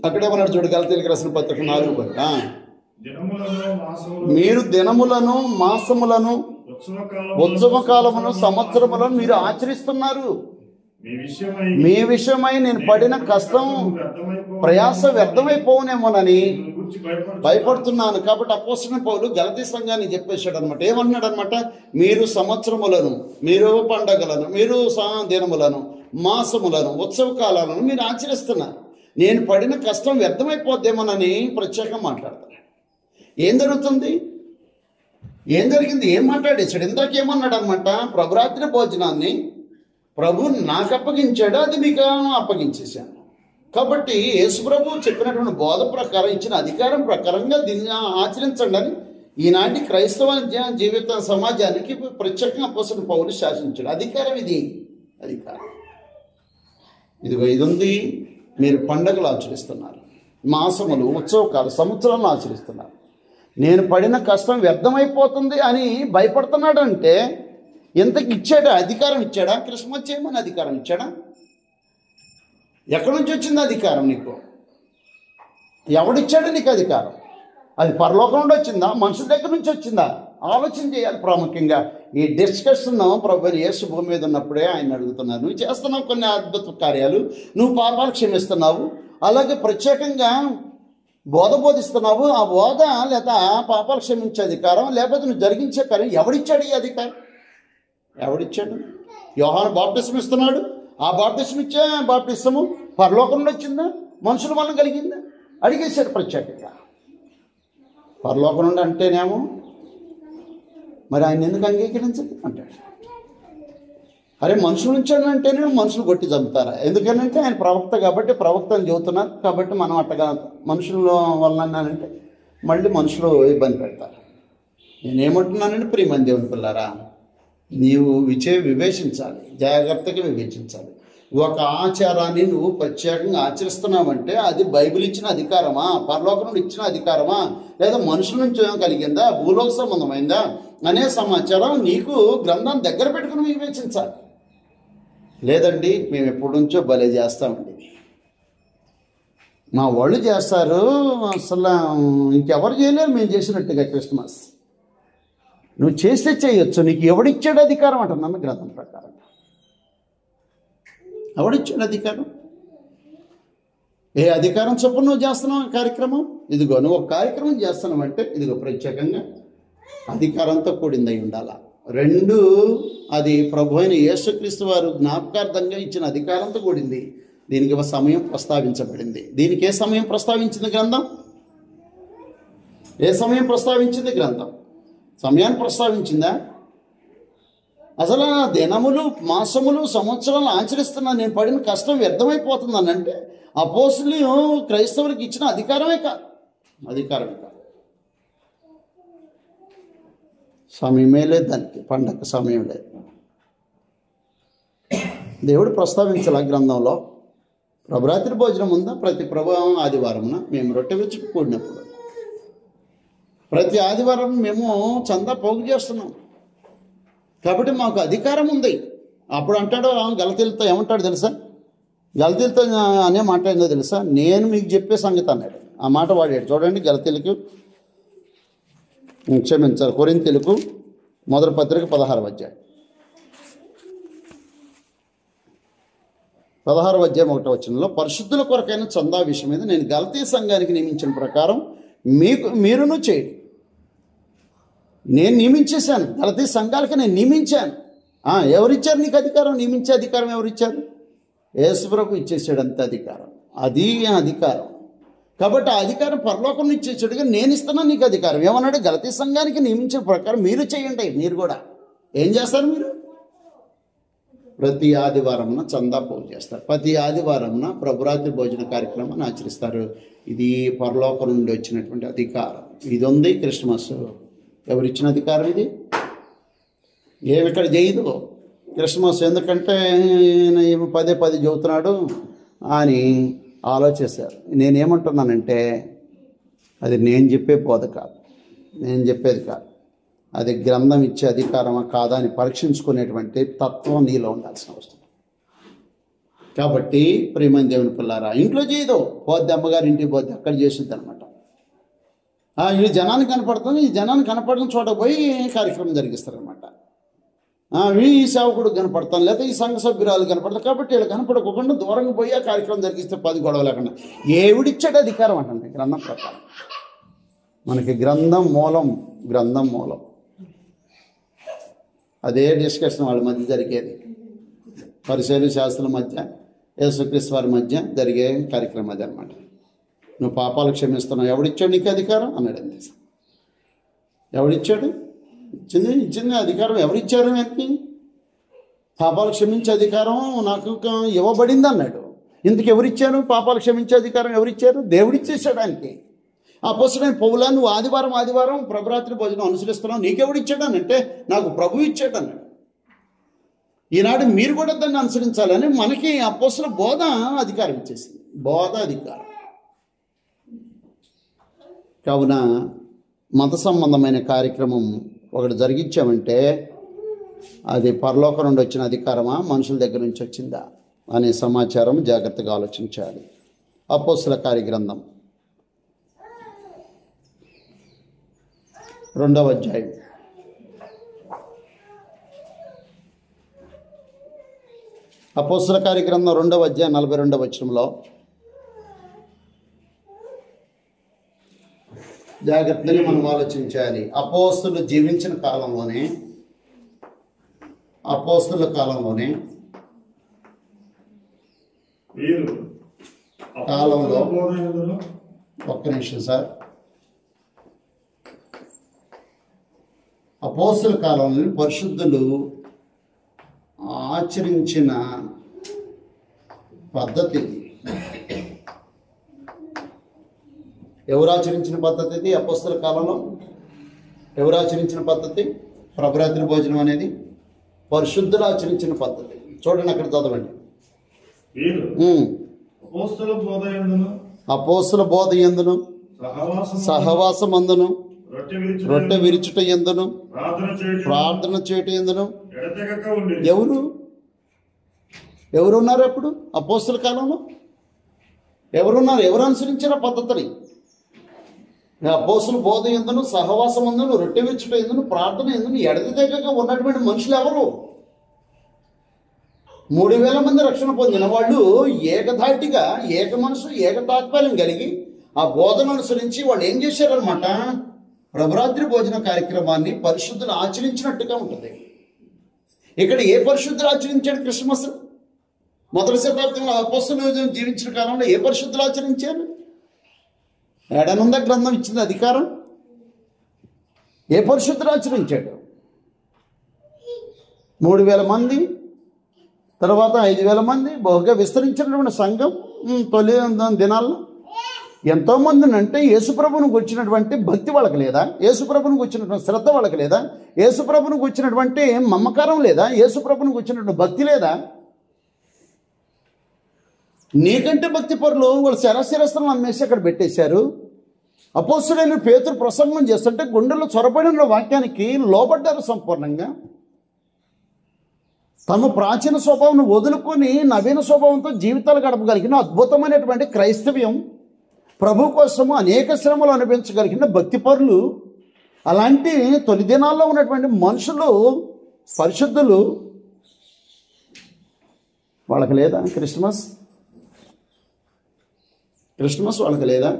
A: అక్కడేమన్నాడు చూడు, గలతీయులకు రాసిన పత్రిక 4:10, మీరు దినములను మాసములను ఉత్సవ కాలమును సంవత్సరములను మీరు ఆచరిస్తున్నారు. మీ విషయమై నేను పడిన కష్టం ప్రయాస వ్యర్థమైపోవునేమోనని భయపడుతున్నాను. కాబట్టి అపోస్తలుడైన పౌలు గలతీ సంఘాన్ని చెప్పేశాడు అనమాట. ఏమన్నాడు అనమాట, మీరు సంవత్సరములను, మీరు పండగలను, మీరు దినములను, మాసములను, ఉత్సవ కాలాలను మీరు ఆచరిస్తున్నారు. నేను పడిన కష్టం వ్యర్థమైపోద్దేమోనని ప్రత్యేకంగా మాట్లాడతాను. ఏం జరుగుతుంది? ఏం జరిగింది? ఏం మాట్లాడేశాడు? ఇందాకేమన్నాడు అనమాట, ప్రభురాత్రి భోజనాన్ని ప్రభు నాకు అప్పగించాడు, అది మీకు అప్పగించేశాను. కాబట్టి యేసుప్రభు చెప్పినటువంటి బోధ ప్రకారం, ఇచ్చిన అధికారం ప్రకారంగా దీన్ని ఆచరించండి అని ఈనాటి క్రైస్తవ జీవిత సమాజానికి ప్రత్యేకంగా అపోస్తలుడైన పౌలు శాసించాడు. అధికారం ఇది. అధికారం ఇదిగో ఇది ఉంది. మీరు పండుగలు ఆచరిస్తున్నారు, మాసములు, ఉత్సవకాలు, సంవత్సరాలను ఆచరిస్తున్నారు. నేను పడిన కష్టం వ్యర్థమైపోతుంది అని భయపడుతున్నాడు. అంటే ఎంతకి ఇచ్చాడా? అధికారం ఇచ్చాడా? క్రిస్మస్ చేయమని అధికారం ఇచ్చాడా? ఎక్కడి నుంచి వచ్చింది అధికారం నీకు? ఎవడిచ్చాడు నీకు అధికారం? అది పరలోకం నుండి వచ్చిందా? మనుషుల దగ్గర నుంచి వచ్చిందా? ఆలోచన చేయాలి. ప్రాముఖ్యంగా ఈ డిస్కషన్ ప్రభు యేసు భూమి మీద ఉన్నప్పుడే ఆయన అడుగుతున్నారు. నువ్వు చేస్తున్నావు కొన్ని అద్భుత కార్యాలు, నువ్వు పాపాలు క్షమిస్తున్నావు, అలాగే ప్రత్యేకంగా బోధ బోధిస్తున్నావు. ఆ బోధ లేదా పాపాలు క్షమించే అధికారం, లేకపోతే నువ్వు జరిగించే కార్యం ఎవడిచ్చాడు? ఈ అధికారం ఎవడిచ్చాడు? యోహాను బాప్టిసం ఇస్తున్నాడు. ఆ బాప్టిసము పరలోకం నుండి వచ్చిందా, మనుషుల వలన కలిగిందా? అడిగేశాడు ప్రత్యేకంగా. పరలోకం నుండి అంటేనేమో మరి ఆయన ఎందుకు అంగీకరించదు అంటాడు. అరే మనుషుల నుంచి అంటేనే మనుషులు కొట్టి చంపుతారా? ఎందుకనంటే ఆయన ప్రవక్త కాబట్టి, ప్రవక్తను చెబుతున్నారు కాబట్టి మనం అట్టగా మనుషుల వలనంటే మళ్ళీ మనుషులు ఇబ్బంది పెడతారు. నేనేమంటున్నానంటే ప్రియమైన దేవుని పిల్లారా, నీవు వివేచించాలి, జాగ్రత్తగా వివేచించాలి. ఒక ఆచారాన్ని నువ్వు ప్రత్యేకంగా ఆచరిస్తున్నావంటే అది బైబిల్ ఇచ్చిన అధికారమా, పరలోకం నుండి ఇచ్చిన అధికారమా, లేదా మనుషుల నుంచి కలిగిందా, భూలోక సంబంధమైందా అనే సమాచారం నీకు గ్రంథాన్ని దగ్గర పెట్టుకుని వివేచించాలి. లేదండి మేము ఎప్పటి నుంచో భలే చేస్తామండి, మా వాళ్ళు చేస్తారు, అసలు ఇంకెవరు చేయలేరు మేము చేసినట్టుగా క్రిస్మస్. నువ్వు చేస్తే చేయొచ్చు, నీకు ఎవడిచ్చాడు అధికారం అంటున్నాను గ్రంథం ప్రకారం. ఎవడిచ్చాడు అధికారం? ఏ అధికారం చొప్పున నువ్వు చేస్తున్నావు కార్యక్రమం? ఇదిగో నువ్వు ఒక కార్యక్రమం చేస్తున్నావంటే ఇదిగో ప్రత్యేకంగా అధికారంతో కూడిందై ఉండాల. రెండు, అది ప్రభు అయిన యేసుక్రీస్తు వారు జ్ఞాపకార్థంగా ఇచ్చిన అధికారంతో కూడింది. దీనికి ఒక సమయం ప్రస్తావించబడింది. దీనికి ఏ సమయం ప్రస్తావించింది గ్రంథం? ఏ సమయం ప్రస్తావించింది గ్రంథం? సమయాన్ని ప్రస్తావించిందా? అసలు దినములు, మాసములు, సంవత్సరాలు ఆచరిస్తున్నా నేను పడిన కష్టం వ్యర్థమైపోతుందని అంటే అపోస్తులు క్రైస్తవులకు ఇచ్చిన అధికారమే కాదు. సమయమే లేదు దానికి, పండగ సమయం లేదు. దేవుడు ప్రస్తావించాల గ్రంథంలో. ప్రభురాత్రి భోజనం ఉందా? ప్రతి ఆదివారంన మేము రొట్టె విరుచుట కూడినప్పుడు ప్రతి ఆదివారం మేము చందా పోగు చేస్తున్నాం కాబట్టి మాకు అధికారం ఉంది. అప్పుడు అంటాడు గలతీలతో, ఏమంటాడు తెలుసా? గలతీలతో అనే మాట ఏందో తెలుసా? నేను మీకు చెప్పే సంగతి అన్నాడు. ఆ మాట వాడాడు. చూడండి, గలతీలకు క్షమించారు, కొరింథీయులకు మొదటి పత్రిక 16వ అధ్యాయం 1వ వచనంలో, పరిశుద్ధుల కొరకైన చందా విషయం మీద నేను గలతీ సంఘానికి నియమించిన ప్రకారం మీరును చేయండి. నేను నియమించేశాను, గలతీ సంఘాలకి నేను నియమించాను. ఎవరిచ్చారు నీకు అధికారం? నియమించే అధికారం ఎవరిచ్చారు? యేసుప్రభు ఇచ్చేసాడు, అంత అధికారం. అది అధికారం. కాబట్టి ఆ అధికారం పరలోకం నుంచి ఇచ్చేసాడుగా నేను ఇస్తున్నాను నీకు అధికారం. ఏమన్నాడు? గలతీ సంఘానికి నియమించిన ప్రకారం మీరు చేయండి. మీరు కూడా ఏం చేస్తారు? మీరు ప్రతి ఆదివారంన చందా పోగు చేస్తారు. ప్రతి ఆదివారంన ప్రభురాత్రి భోజన కార్యక్రమాన్ని ఆచరిస్తారు. ఇది పరలోకం నుండి వచ్చినటువంటి అధికారం. ఇది ఉంది క్రిస్మస్. ఎవరిచ్చిన అధికారం ఇది? ఏమిక్కడ చేయదు క్రిస్మస్, ఎందుకంటే ఏమో పదే చెబుతున్నాడు అని ఆలోచిస్తారు. నేనేమంటున్నానంటే అది నేను చెప్పే బోధ కాదు, నేను చెప్పేది కాదు. అది గ్రంథం ఇచ్చే అధికారమా కాదా అని పరీక్షించుకునేటువంటి తత్వం నీలో ఉండాల్సిన అవసరం. కాబట్టి ప్రియమైన దేవుని పిల్లారా, ఇంట్లో చేయదు, పోద్ది అమ్మగారి ఇంటికి పోద్ది, అక్కడ చేసిద్ది అనమాట. ఈ జనానికి కనపడుతుంది, ఈ జనానికి కనపడిన చోట పోయి కార్యక్రమం జరిగిస్తారనమాట. ఈ సేవకుడు కనపడతాను, లేదా ఈ సంఘ సభ్యురాలు కనపడతాను. కాబట్టి వీళ్ళు కనపడకుండా దూరంగా పోయి ఆ కార్యక్రమం జరిగిస్తే 10 గొడవ లేకుండా. ఏవిడిచ్చాడు అధికారం అంటుంది గ్రంథం ప్రకారం. మనకి గ్రంథం మూలం. అదే డిస్కషన్ వాళ్ళ మధ్య జరిగేది. పరిసయ్యులు శాస్త్రుల మధ్య, యేసుక్రీస్తు వారి మధ్య జరిగే కార్యక్రమం అది అనమాట. నువ్వు పాపాలు క్షమిస్తున్నావు, ఎవడిచ్చాడు నీకు అధికారం అన్నాడు. అంతే. ఎవడిచ్చాడు? ఇచ్చింది అధికారం. ఎవరిచ్చారు? ఆయనకి పాపాలు క్షమించే అధికారం నాకు ఇవ్వబడింది అన్నాడు. ఇందుకు ఎవరిచ్చారు పాపాలు క్షమించే అధికారం? ఎవరిచ్చారు? దేవుడిచ్చేసాడు ఆయనకి. అపోస్తలుడైన పౌలా, నువ్వు ఆదివారం ప్రభురాత్రి భోజనం అనుసరిస్తున్నావు, నీకెవడిచ్చాడు అని అంటే నాకు ప్రభు ఇచ్చాడు అన్నాడు. ఈనాడు మీరు కూడా దాన్ని అనుసరించాలని మనకి అపోస్తలుల బోధ అధికారం ఇచ్చేసింది. బోధ అధికారం. కావున మత సంబంధమైన కార్యక్రమం ఒకటి జరిగించామంటే అది పరలోకం నుండి వచ్చిన అధికారమా, మనుషుల దగ్గర నుంచి వచ్చిందా అనే సమాచారం జాగ్రత్తగా ఆలోచించాలి. అపోస్తల కార్యగ్రంథం 2వ అధ్యాయం 2వ అధ్యాయం 42వ వచనంలో జాగ్రత్తగా మనం ఆలోచించాలి. అపోస్తలులు జీవించిన కాలంలోనే ఒక్క నిమిషం సార్. అపోస్తలుల కాలంలో పరిశుద్ధులు ఆచరించిన పద్ధతి. ఎవరు ఆచరించిన పద్ధతి ఇది? అపోస్తలుల కాలంలో ఎవరు ఆచరించిన పద్ధతి? ప్రభురాత్రి భోజనం అనేది పరిశుద్ధులు ఆచరించిన పద్ధతి. చూడండి, అక్కడ చదవండి. అపోస్తల బోధ యందును సహవాసమందును రొట్టె విరుచుట యందును ప్రార్థన చేయుట యందును ఎవరున్నారు అప్పుడు అపోస్తలుల కాలంలో? ఎవరున్నారు? ఎవరు అనుసరించారు ఆ పద్ధతిని? అపోస్తలుల బోధ యందును సహవాసమందును రొట్టె విరుచుట యందును ప్రార్థన యందును ఎడతెగక ఉన్నటువంటి మనుషులు ఎవరు? 3000 మంది రక్షణ పొందిన వాళ్ళు ఏకధాటిగా, ఏక మనసు, ఏక తాత్పర్యం కలిగి ఆ బోధన అనుసరించి వాళ్ళు ఏం చేశారనమాట? ప్రభురాత్రి భోజన కార్యక్రమాన్ని పరిశుద్ధులు ఆచరించినట్టుగా ఉంటుంది. ఇక్కడ ఏ పరిశుద్ధులు ఆచరించాడు క్రిస్మస్? మొదటి శతాబ్దంలో అపోస్తలులు జీవించిన కాలంలో ఏ పరిశుద్ధులు ఆచరించారు? ఏడనుంద గ్రంథం ఇచ్చింది అధికారం. ఏ పరిశుద్ధులు ఆచరించాడు? 3000 మంది, తర్వాత 5000 మంది బహుగా విస్తరించినటువంటి సంఘం తొలి దినాల్లో ఎంతోమందిని. అంటే యేసుప్రభునికి వచ్చినటువంటి భక్తి వాళ్ళకి లేదా? యేసుప్రభునికి వచ్చినటువంటి శ్రద్ధ వాళ్ళకి లేదా? యేసుప్రభునికి వచ్చినటువంటి మమకారం లేదా? యేసుప్రభునికి వచ్చినటువంటి భక్తి లేదా? నీకంటే భక్తి పరులు వాళ్ళు శరశిరస్సులను అమ్మేసి అక్కడ పెట్టేశారు. అపోస్తలుడైన పేతురు ప్రసంగం చేస్తుంటే గుండెల్లో చొరబడిన వాక్యానికి లోబడ్డారు సంపూర్ణంగా. తమ ప్రాచీన స్వభావం వదులుకొని నవీన స్వభావంతో జీవితాలు గడపగలిగిన అద్భుతమైనటువంటి క్రైస్తవ్యం, ప్రభు కోసము అనేక శ్రమలు అనిపించగలిగిన భక్తిపరులు, అలాంటి తొలి దినాల్లో ఉన్నటువంటి మనుషులు, పరిశుద్ధులు, వాళ్ళకి లేదా క్రిస్మస్ వాళ్ళకి లేదా?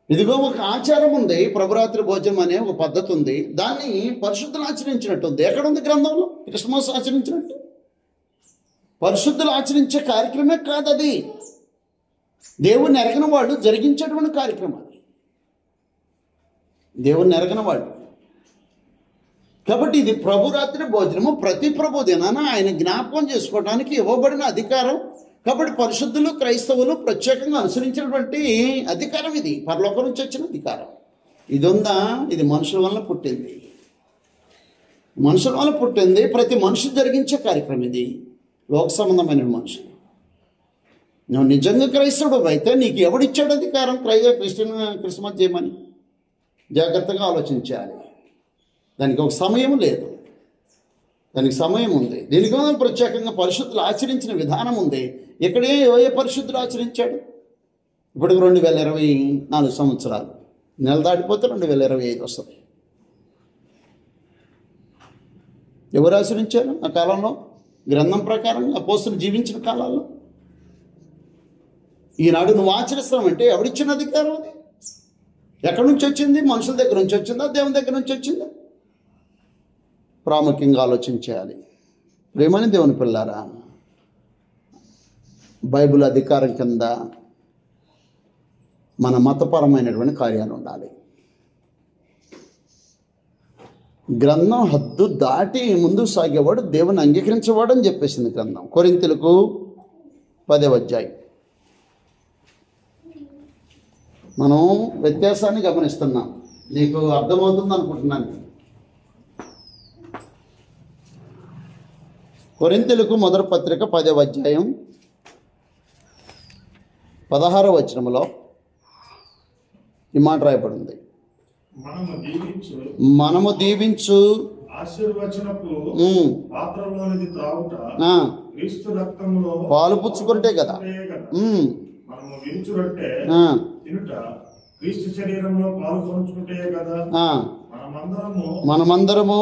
A: ఇదిగో ఒక ఆచారం ఉంది, ప్రభురాత్రి భోజనం అనే ఒక పద్ధతి ఉంది. దాన్ని పరిశుద్ధులు ఆచరించినట్టుంది. ఎక్కడుంది గ్రంథంలో క్రిస్మస్ ఆచరించినట్టు? పరిశుద్ధులు ఆచరించే కార్యక్రమే కాదు అది. దేవుణ్ణి ఎరగిన వాళ్ళు జరిగించేటువంటి కార్యక్రమం అది. దేవుణ్ణి ఎరగిన వాళ్ళు కాబట్టి ఇది ప్రభురాత్రి భోజనము. ప్రతి ప్రభు దినాన ఆయన జ్ఞాపకం చేసుకోవడానికి ఇవ్వబడిన అధికారం. కాబట్టి పరిశుద్ధులు క్రైస్తవులు ప్రత్యేకంగా అనుసరించినటువంటి అధికారం ఇది. పరలోకం నుంచి వచ్చిన అధికారం ఇది ఉందా? ఇది మనుషుల వల్ల పుట్టింది. మనుషుల వల్ల పుట్టింది. ప్రతి మనుషులు జరిగించే కార్యక్రమం ఇది. లోక సంబంధమైన మనుషులు. నువ్వు నిజంగా క్రైస్తవుడు అయితే నీకు ఎవడిచ్చాడు అధికారం క్రిస్మస్ చేయమని? జాగ్రత్తగా ఆలోచించాలి. దానికి ఒక సమయం లేదు, దానికి సమయం ఉంది. దీనికి ప్రత్యేకంగా పరిశుద్ధులు ఆచరించిన విధానం ఉంది. ఇక్కడే ఏ పరిశుద్ధులు ఆచరించాడు? ఇప్పుడు 2024 సంవత్సరాలు నెల దాటిపోతే 2025 వస్తుంది. ఎవరు ఆచరించారు ఆ కాలంలో? గ్రంథం ప్రకారం అపోస్తలులు జీవించిన కాలాల్లో. ఈనాడు నువ్వు ఆచరిస్తావంటే ఎవడిచ్చిన అధికారం అది? ఎక్కడి నుంచి వచ్చింది? మనుషుల దగ్గర నుంచి వచ్చిందా? దేవుని దగ్గర నుంచి వచ్చిందా? ప్రాముఖ్యంగా ఆలోచించాలి. ప్రేమని దేవుని పిల్లారా, బైబిల్ అధికారం కింద మన మతపరమైనటువంటి కార్యాలు ఉండాలి. గ్రంథం హద్దు దాటి ముందుకు సాగేవాడు దేవుని అంగీకరించేవాడు అని చెప్పేసింది గ్రంథం. కొరింథీయులకు 10వ అధ్యాయం. మనం వ్యత్యాసాన్ని గమనిస్తున్నాం. నీకు అర్థమవుతుంది అనుకుంటున్నాను. కొరింథీయులకు మొదటి పత్రిక 10వ అధ్యాయం 16వ వచనంలో ఈ మాట రాయబడింది. మనము దీవించు
B: ఆశీర్వచనపు పాత్రలోనిది త్రాగుట క్రీస్తు రక్తములో
A: పాలు పుచ్చుకుంటే కదా.
B: మనము వించు రొట్టె తినుట క్రీస్తు శరీరంలో పాలు పంచుకుంటే కదా. మనమందరము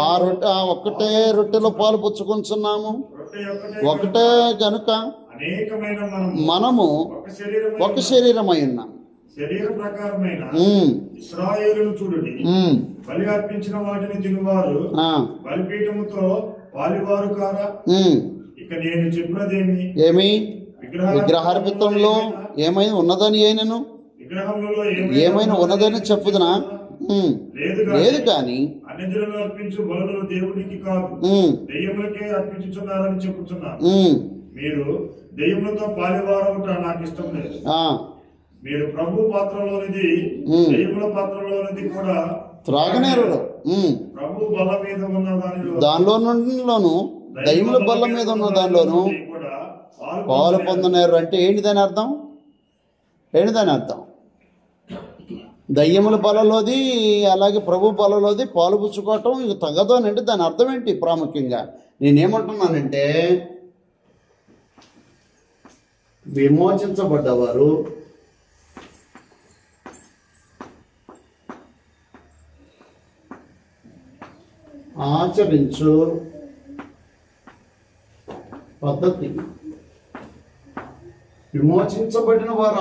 B: ఆ రొట్టె ఒక్కటే రొట్టెలో పాలు పుచ్చుకుంటున్నాము. ఒకటే గనుక మనము ఒక శరీరమై ఉన్నాం. శరీర ప్రకారమైన ఇశ్రాయేలును చూడండి. బలి అర్పించిన వాటిని తినువారు బలిపీఠముతో పాలివారు కారా? ఇక నేను చెప్పినదేమి?
A: ఏమి? విగ్రహార్పితంలో ఏమైనా ఉన్నదని అయినను
B: విగ్రహంలో
A: ఏమైనా ఉన్నదని చెప్పుదునా? లేదు కానీ
B: అన్యజనులు అర్పించు బలులు దేవునికి కాదు, దెయ్యములకే అర్పించుచున్నారని చెప్పుచున్నారు. మీరు దెయ్యములతో పాలివారవుట నాకు ఇష్టం లేదు. మీరు ప్రభు పాత్రలోనిది దెయ్యముల పాత్రలోనిది కూడా
A: త్రాగనేరు.
B: ప్రభు బల్ల మీద ఉన్న
A: దానిలోను దయ్యముల బల్ల మీద ఉన్న దానిలోను పాలు పొందనేరు. అంటే ఏంటిదని అర్థం? దయ్యముల బలలోది అలాగే ప్రభు బలలోది పాలు పుచ్చుకోవటం ఇక తగదు అని అంటే దాని అర్థం ఏంటి? ప్రాముఖ్యంగా నేనేమంటున్నానంటే, విమోచించబడ్డవారు ఆచరించు పద్ధతి, విమోచించబడిన వారు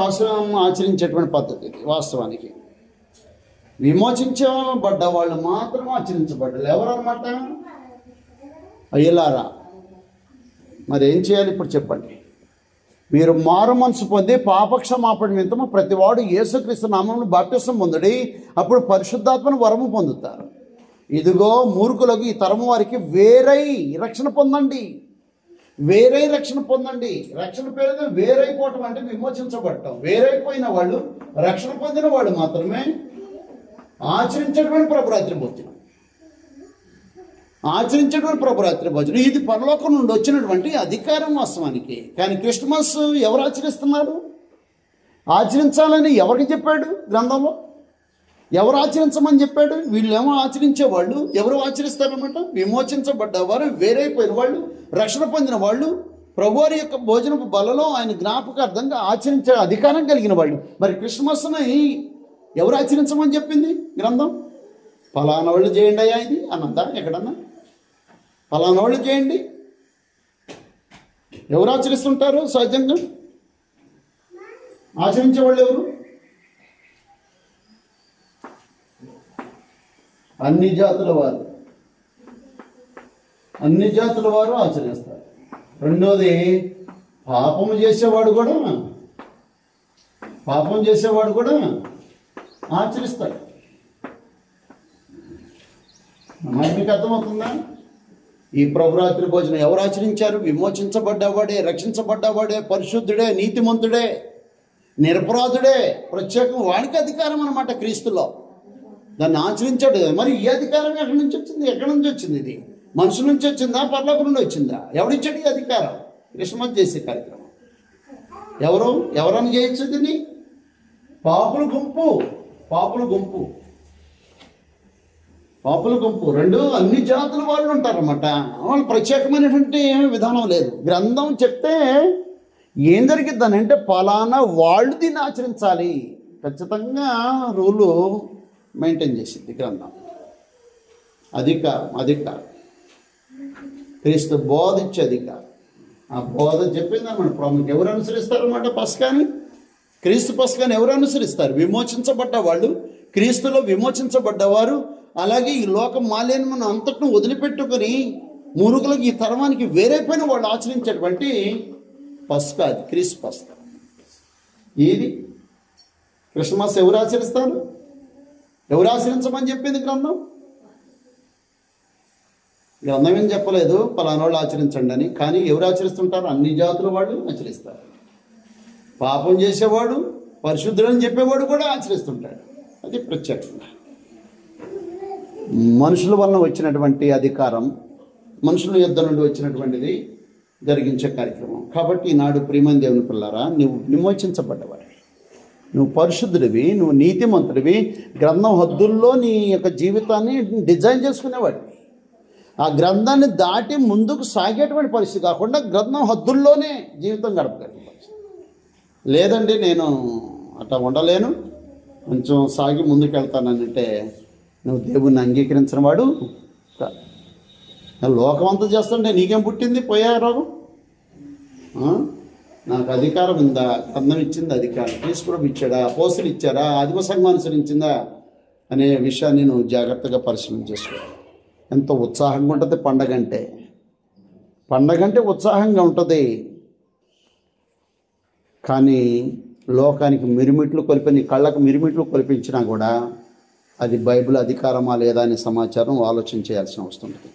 A: ఆచరించేటువంటి పద్ధతి వాస్తవానికి విమోచించబడ్డ వాళ్ళు మాత్రం ఆచరించబడ్డారు. ఎవరన్నమాట? అయ్యలారా, మరి ఏం చేయాలి ఇప్పుడు చెప్పండి? మీరు మారు మనసు పొంది పాపక్షమాపణ నిమిత్తము ప్రతివాడు యేసుక్రీస్తు నామమున బాప్తిసం పొందుడి, అప్పుడు పరిశుద్ధాత్మను వరము పొందుతారు. ఇదిగో మూర్ఖులకు, ఈ తరము వారికి వేరై రక్షణ పొందండి. వేరై రక్షణ పొందండి. రక్షణ పేరుతో వేరైపోవటం అంటే విమోచించబడటం. వేరైపోయిన వాళ్ళు, రక్షణ పొందిన వాళ్ళు మాత్రమే ఆచరించేటువంటి ప్రభురాత్రి భోజనం. ఆచరించేటువంటి ప్రభురాత్రి భోజనం ఇది పరలోకం నుండి వచ్చినటువంటి అధికారం వాస్తవానికి. కానీ క్రిస్మస్ ఎవరు ఆచరిస్తున్నారు? ఆచరించాలని ఎవరికి చెప్పాడు గ్రంథంలో? ఎవరు ఆచరించమని చెప్పాడు? వీళ్ళేమో ఆచరించేవాళ్ళు. ఎవరు ఆచరిస్తారన్నమాట? విమోచించబడ్డవారు, వేరైపోయిన వాళ్ళు, రక్షణ పొందిన వాళ్ళు, ప్రభువారి యొక్క భోజనపు బలలో ఆయన జ్ఞాపకార్థంగా ఆచరించే అధికారం కలిగిన వాళ్ళు. మరి క్రిస్మస్ని ఎవరు ఆచరించమని చెప్పింది గ్రంథం? ఫలానా వాళ్ళు చేయండి అయ్యా ఇది అన్నదా? ఎక్కడన్నా ఫలానా వాళ్ళు చేయండి? ఎవరు ఆచరిస్తుంటారు సహజంగా? ఆచరించే వాళ్ళు ఎవరు? అన్ని జాతుల వారు. అన్ని జాతుల వారు ఆచరిస్తారు. రెండోది, పాపము చేసేవాడు కూడా ఆచరిస్తాడు. మీకు అర్థమవుతుందా? ఈ ప్రభురాత్రి భోజనం ఎవరు ఆచరించారు? విమోచించబడ్డవాడే, రక్షించబడ్డవాడే, పరిశుద్ధుడే, నీతిమంతుడే, నిరపరాధుడే, ప్రత్యేకం వాడికి అధికారం అన్నమాట క్రీస్తులో. దాన్ని ఆచరించాడు. మరి ఈ అధికారం ఎక్కడి నుంచి వచ్చింది? ఎక్కడి నుంచి వచ్చింది? ఇది మనుషుల నుంచి వచ్చిందా, పరలోకం నుండి వచ్చిందా? ఎవడిచ్చాడు ఈ అధికారం? క్రిస్మస్ చేసే కార్యక్రమం ఎవరని చేయొచ్చు దీన్ని? పాపుల గుంపు. రెండు, అన్ని జాతుల వాళ్ళు ఉంటారన్నమాట. వాళ్ళు ప్రత్యేకమైనటువంటి విధానం లేదు. గ్రంథం చెప్తే ఏం జరిగిద్దని అంటే ఫలానా వాళ్ళు దీన్ని ఆచరించాలి. ఖచ్చితంగా రూలు మెయింటైన్ చేసింది గ్రంథం. అధికారం క్రీస్తు బోధ ఇచ్చే అధికారం. ఆ బోధ చెప్పింది అన్నమాట. ప్రాముఖ్యం ఎవరు అనుసరిస్తారన్నమాట? పస్కాని, క్రీస్తు పస్కాని ఎవరు అనుసరిస్తారు? విమోచించబడ్డ వాళ్ళు, క్రీస్తులో విమోచించబడ్డవారు. అలాగే ఈ లోకం మాలిన్యమును అంతటిని వదిలిపెట్టుకొని మురుగులకు, ఈ తరమానికి వేరైపోయిన వాళ్ళు ఆచరించేటువంటి పస్కా, అది క్రీస్తు పస్కా. ఇది క్రిస్మస్ ఎవరు ఆచరిస్తారు? ఎవరు ఆచరించమని చెప్పింది గ్రంథం? గ్రంథం ఏం చెప్పలేదు పలానా వాళ్ళు ఆచరించండి అని. కానీ ఎవరు ఆచరిస్తుంటారు? అన్ని జాతుల వాళ్ళు ఆచరిస్తారు. పాపం చేసేవాడు, పరిశుద్ధుడని చెప్పేవాడు కూడా ఆచరిస్తుంటాడు. అది ప్రత్యేకంగా మనుషుల వలన వచ్చినటువంటి అధికారం, మనుషుల యుద్ధ నుండి వచ్చినటువంటిది జరిగించే కార్యక్రమం. కాబట్టి ఈనాడు ప్రియమైన దేవుని పిల్లారా, నువ్వు విమోచించబడ్డవాడు, నువ్వు పరిశుద్ధుడివి, నువ్వు నీతిమంతుడివి. గ్రంథం హద్దుల్లో నీ యొక్క జీవితాన్ని డిజైన్ చేసుకునేవాడివి. ఆ గ్రంథాన్ని దాటి ముందుకు సాగేటువంటి పరిస్థితి కాకుండా గ్రంథం హద్దుల్లోనే జీవితం గడపగలిగే పరిస్థితి. లేదండి నేను అట్లా ఉండలేను, కొంచెం సాగి ముందుకు వెళ్తానంటే నువ్వు దేవుణ్ణి అంగీకరించిన వాడు. లోకం అంతా చేస్తుంటే నీకేం పుట్టింది? పోయా రోగం? నాకు అధికారం ఉందా? గ్రంథం ఇచ్చింది అధికారం. యేసుప్రభువు ఇచ్చాడా? అపోస్తలులు ఇచ్చారా? ఆదిమ సంఘం అనుసరించిందా అనే విషయాన్ని నువ్వు జాగ్రత్తగా పరిశీలన చేసుకోవాలి. ఎంతో ఉత్సాహంగా ఉంటుంది పండగ అంటే ఉత్సాహంగా ఉంటుంది. కానీ లోకానికి మిరుమిట్లు కొలిపి, నీ కళ్ళకు మిరుమిట్లు కొలిపించినా కూడా అది బైబిల్ అధికారమా లేదా అనే సమాచారం ఆలోచన చేయాల్సిన అవసరం ఉంటుంది.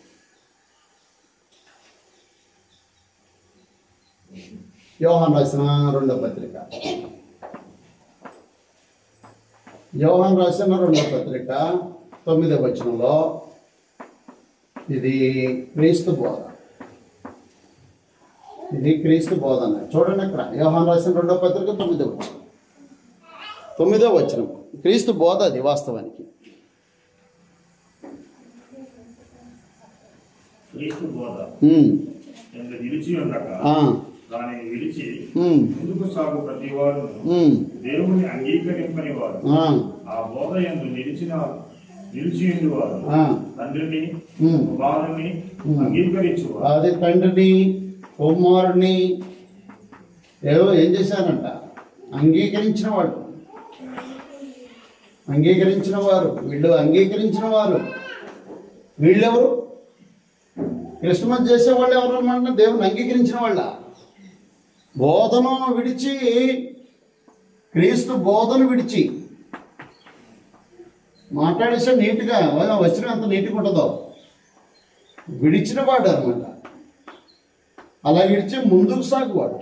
A: యోహాను రాసిన రెండవ పత్రిక, యోహాను రాసిన 2వ పత్రిక 9వ వచనంలో ఇది క్రీస్తు బోధన. చూడండి అక్కడ యోహాను రాసిన 2వ పత్రిక 9వ వచనం. క్రీస్తు బోధ అది వాస్తవానికి.
B: క్రీస్తు బోధ నిలిచి ఉండక దానిని విడిచి ముందుకు సాగు ప్రతి వారు దేవుని అంగీకరింపని వారు ఆ బోధ యందు నిలిచి వారు తండ్రిని కుమారుని అంగీకరించువారు.
A: అది తండ్రిని కుమారుని ఏం చేశారంట? అంగీకరించిన వాళ్ళు. అంగీకరించిన వారు, వీళ్ళు అంగీకరించిన వారు. వీళ్ళెవరు? క్రిస్మస్ చేసేవాళ్ళు ఎవరన్నా దేవుని అంగీకరించిన వాళ్ళ? బోధన విడిచి, క్రీస్తు బోధన విడిచి మాట్లాడేసే నీట్గా వచ్చిన ఎంత నీట్గా ఉంటుందో విడిచిన వాడు అనమాట. అలా విడిచి ముందుకు సాగువాడు.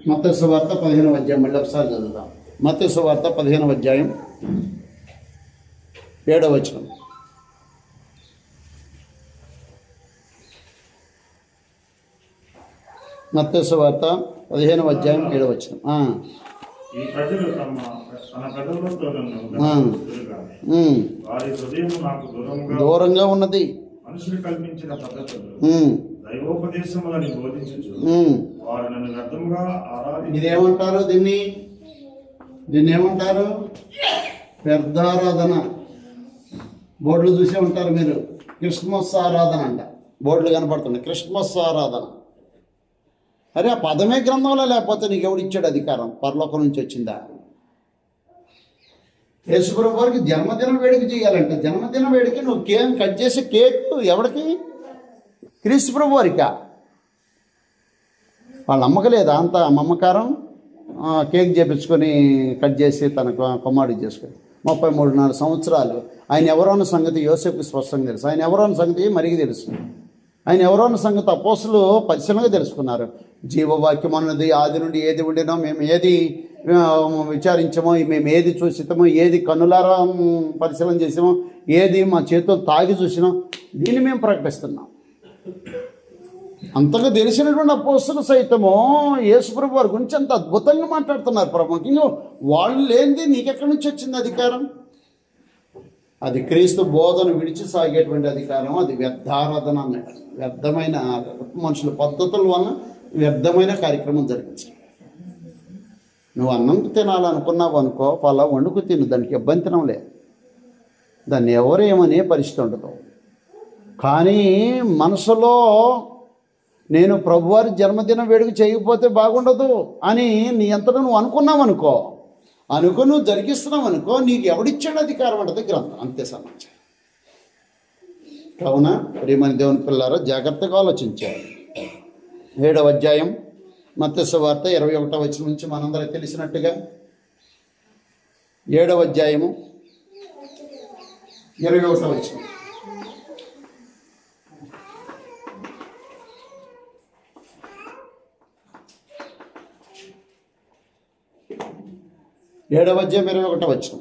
A: మత్తయి సువార్త 15వ అధ్యాయం మళ్ళీ ఒకసారి చదువుదాం. మత్తయి సువార్త 15వ అధ్యాయం 7వ వచనం. మత్తయి సువార్త 15వ అధ్యాయం 7వ వచనం.
B: ఈ ప్రజలు తన పెదవులతో వారి హృదయం నాకు
A: దూరంగా ఉన్నది.
B: మనుషులు కల్పించిన పద్ధతులు దైవోపదేశములని బోధించు వారు నన్ను వ్యర్థంగా ఆరాధించు.
A: ఇదేమంటారు? దీన్ని ఏమంటారు? వ్యర్థారాధన. బోర్డులు చూసే ఉంటారు మీరు. క్రిస్మస్ ఆరాధన అంట బోర్డులు కనపడుతున్నాయి. క్రిస్మస్ ఆరాధన. అరే ఆ పదమే గ్రంథంలో లేకపోతే నీకు ఎవడు ఇచ్చాడు అధికారం? పరలోకం నుంచి వచ్చిందా? యేసుప్రభు వారికి జన్మదిన వేడుక చేయాలంటే జన్మదిన వేడుక నువ్వు కట్ చేసే కేక్ ఎవరికి? క్రీస్తు ప్రభు వారికా? వాళ్ళు నమ్మకలేదా అంత మమకారం? కేక్ చేపించుకొని కట్ చేసి తన కుమారుడికి చేసుకొని 33 సంవత్సరాలు ఆయన ఎవరో అన్న సంగతి యోసేపుకి స్పష్టంగా తెలుసు. ఆయన ఎవరో అన్న సంగతి మరికి తెలుసు. ఆయన ఎవరో అన్న సంగతి అపోస్తులు పరిశీలనగా తెలుసుకున్నారు. జీవవాక్యం అన్నది ఆది నుండి ఏది ఉండినో, మేము ఏది విచారించామో, మేము ఏది చూసితామో, ఏది కన్నులారా పరిశీలన చేసామో, ఏది మా చేతులు తాగి చూసినాం, దీన్ని మేము ప్రకటిస్తున్నాం. అంతగా తెలిసినటువంటి అపోస్తులు సైతము యేసుప్రభు వారి గురించి అంత అద్భుతంగా మాట్లాడుతున్నారు. ప్రముఖంగా వాళ్ళు లేనిది నీకెక్కడి నుంచి వచ్చింది అధికారం? అది క్రీస్తు బోధన విడిచి సాగేటువంటి అధికారం. అది వ్యర్థారాధన అన్నాడు. వ్యర్థమైన మనుషుల పద్ధతుల వలన వ్యర్థమైన కార్యక్రమం జరిగించు. నువ్వు అన్నం తినాలనుకున్నావు అనుకో, అలా వండుకు తిను, దానికి ఇబ్బంది లేదు. దాన్ని ఎవరు ఏమనే పరిస్థితి ఉండదు. కానీ మనసులో నేను ప్రభువారి జన్మదిన వేడుక చేయకపోతే బాగుండదు అని నీ అంతటా నువ్వు అనుకున్నావు అనుకో, నువ్వు జరిగిస్తున్నావు అనుకో, నీకు ఎవడిచ్చాడు అధికారం అంటది గ్రంథం. అంతే సమాచారం. కావున ప్రియమైన దేవుని పిల్లారా జాగ్రత్తగా ఆలోచించారు. 7వ అధ్యాయం మత్తయి సువార్త 21వ వచనం నుంచి మనందరికి తెలిసినట్టుగా 7వ అధ్యాయము 21వ వచనం. ఏడవ అధ్యాయం 21వ వచనం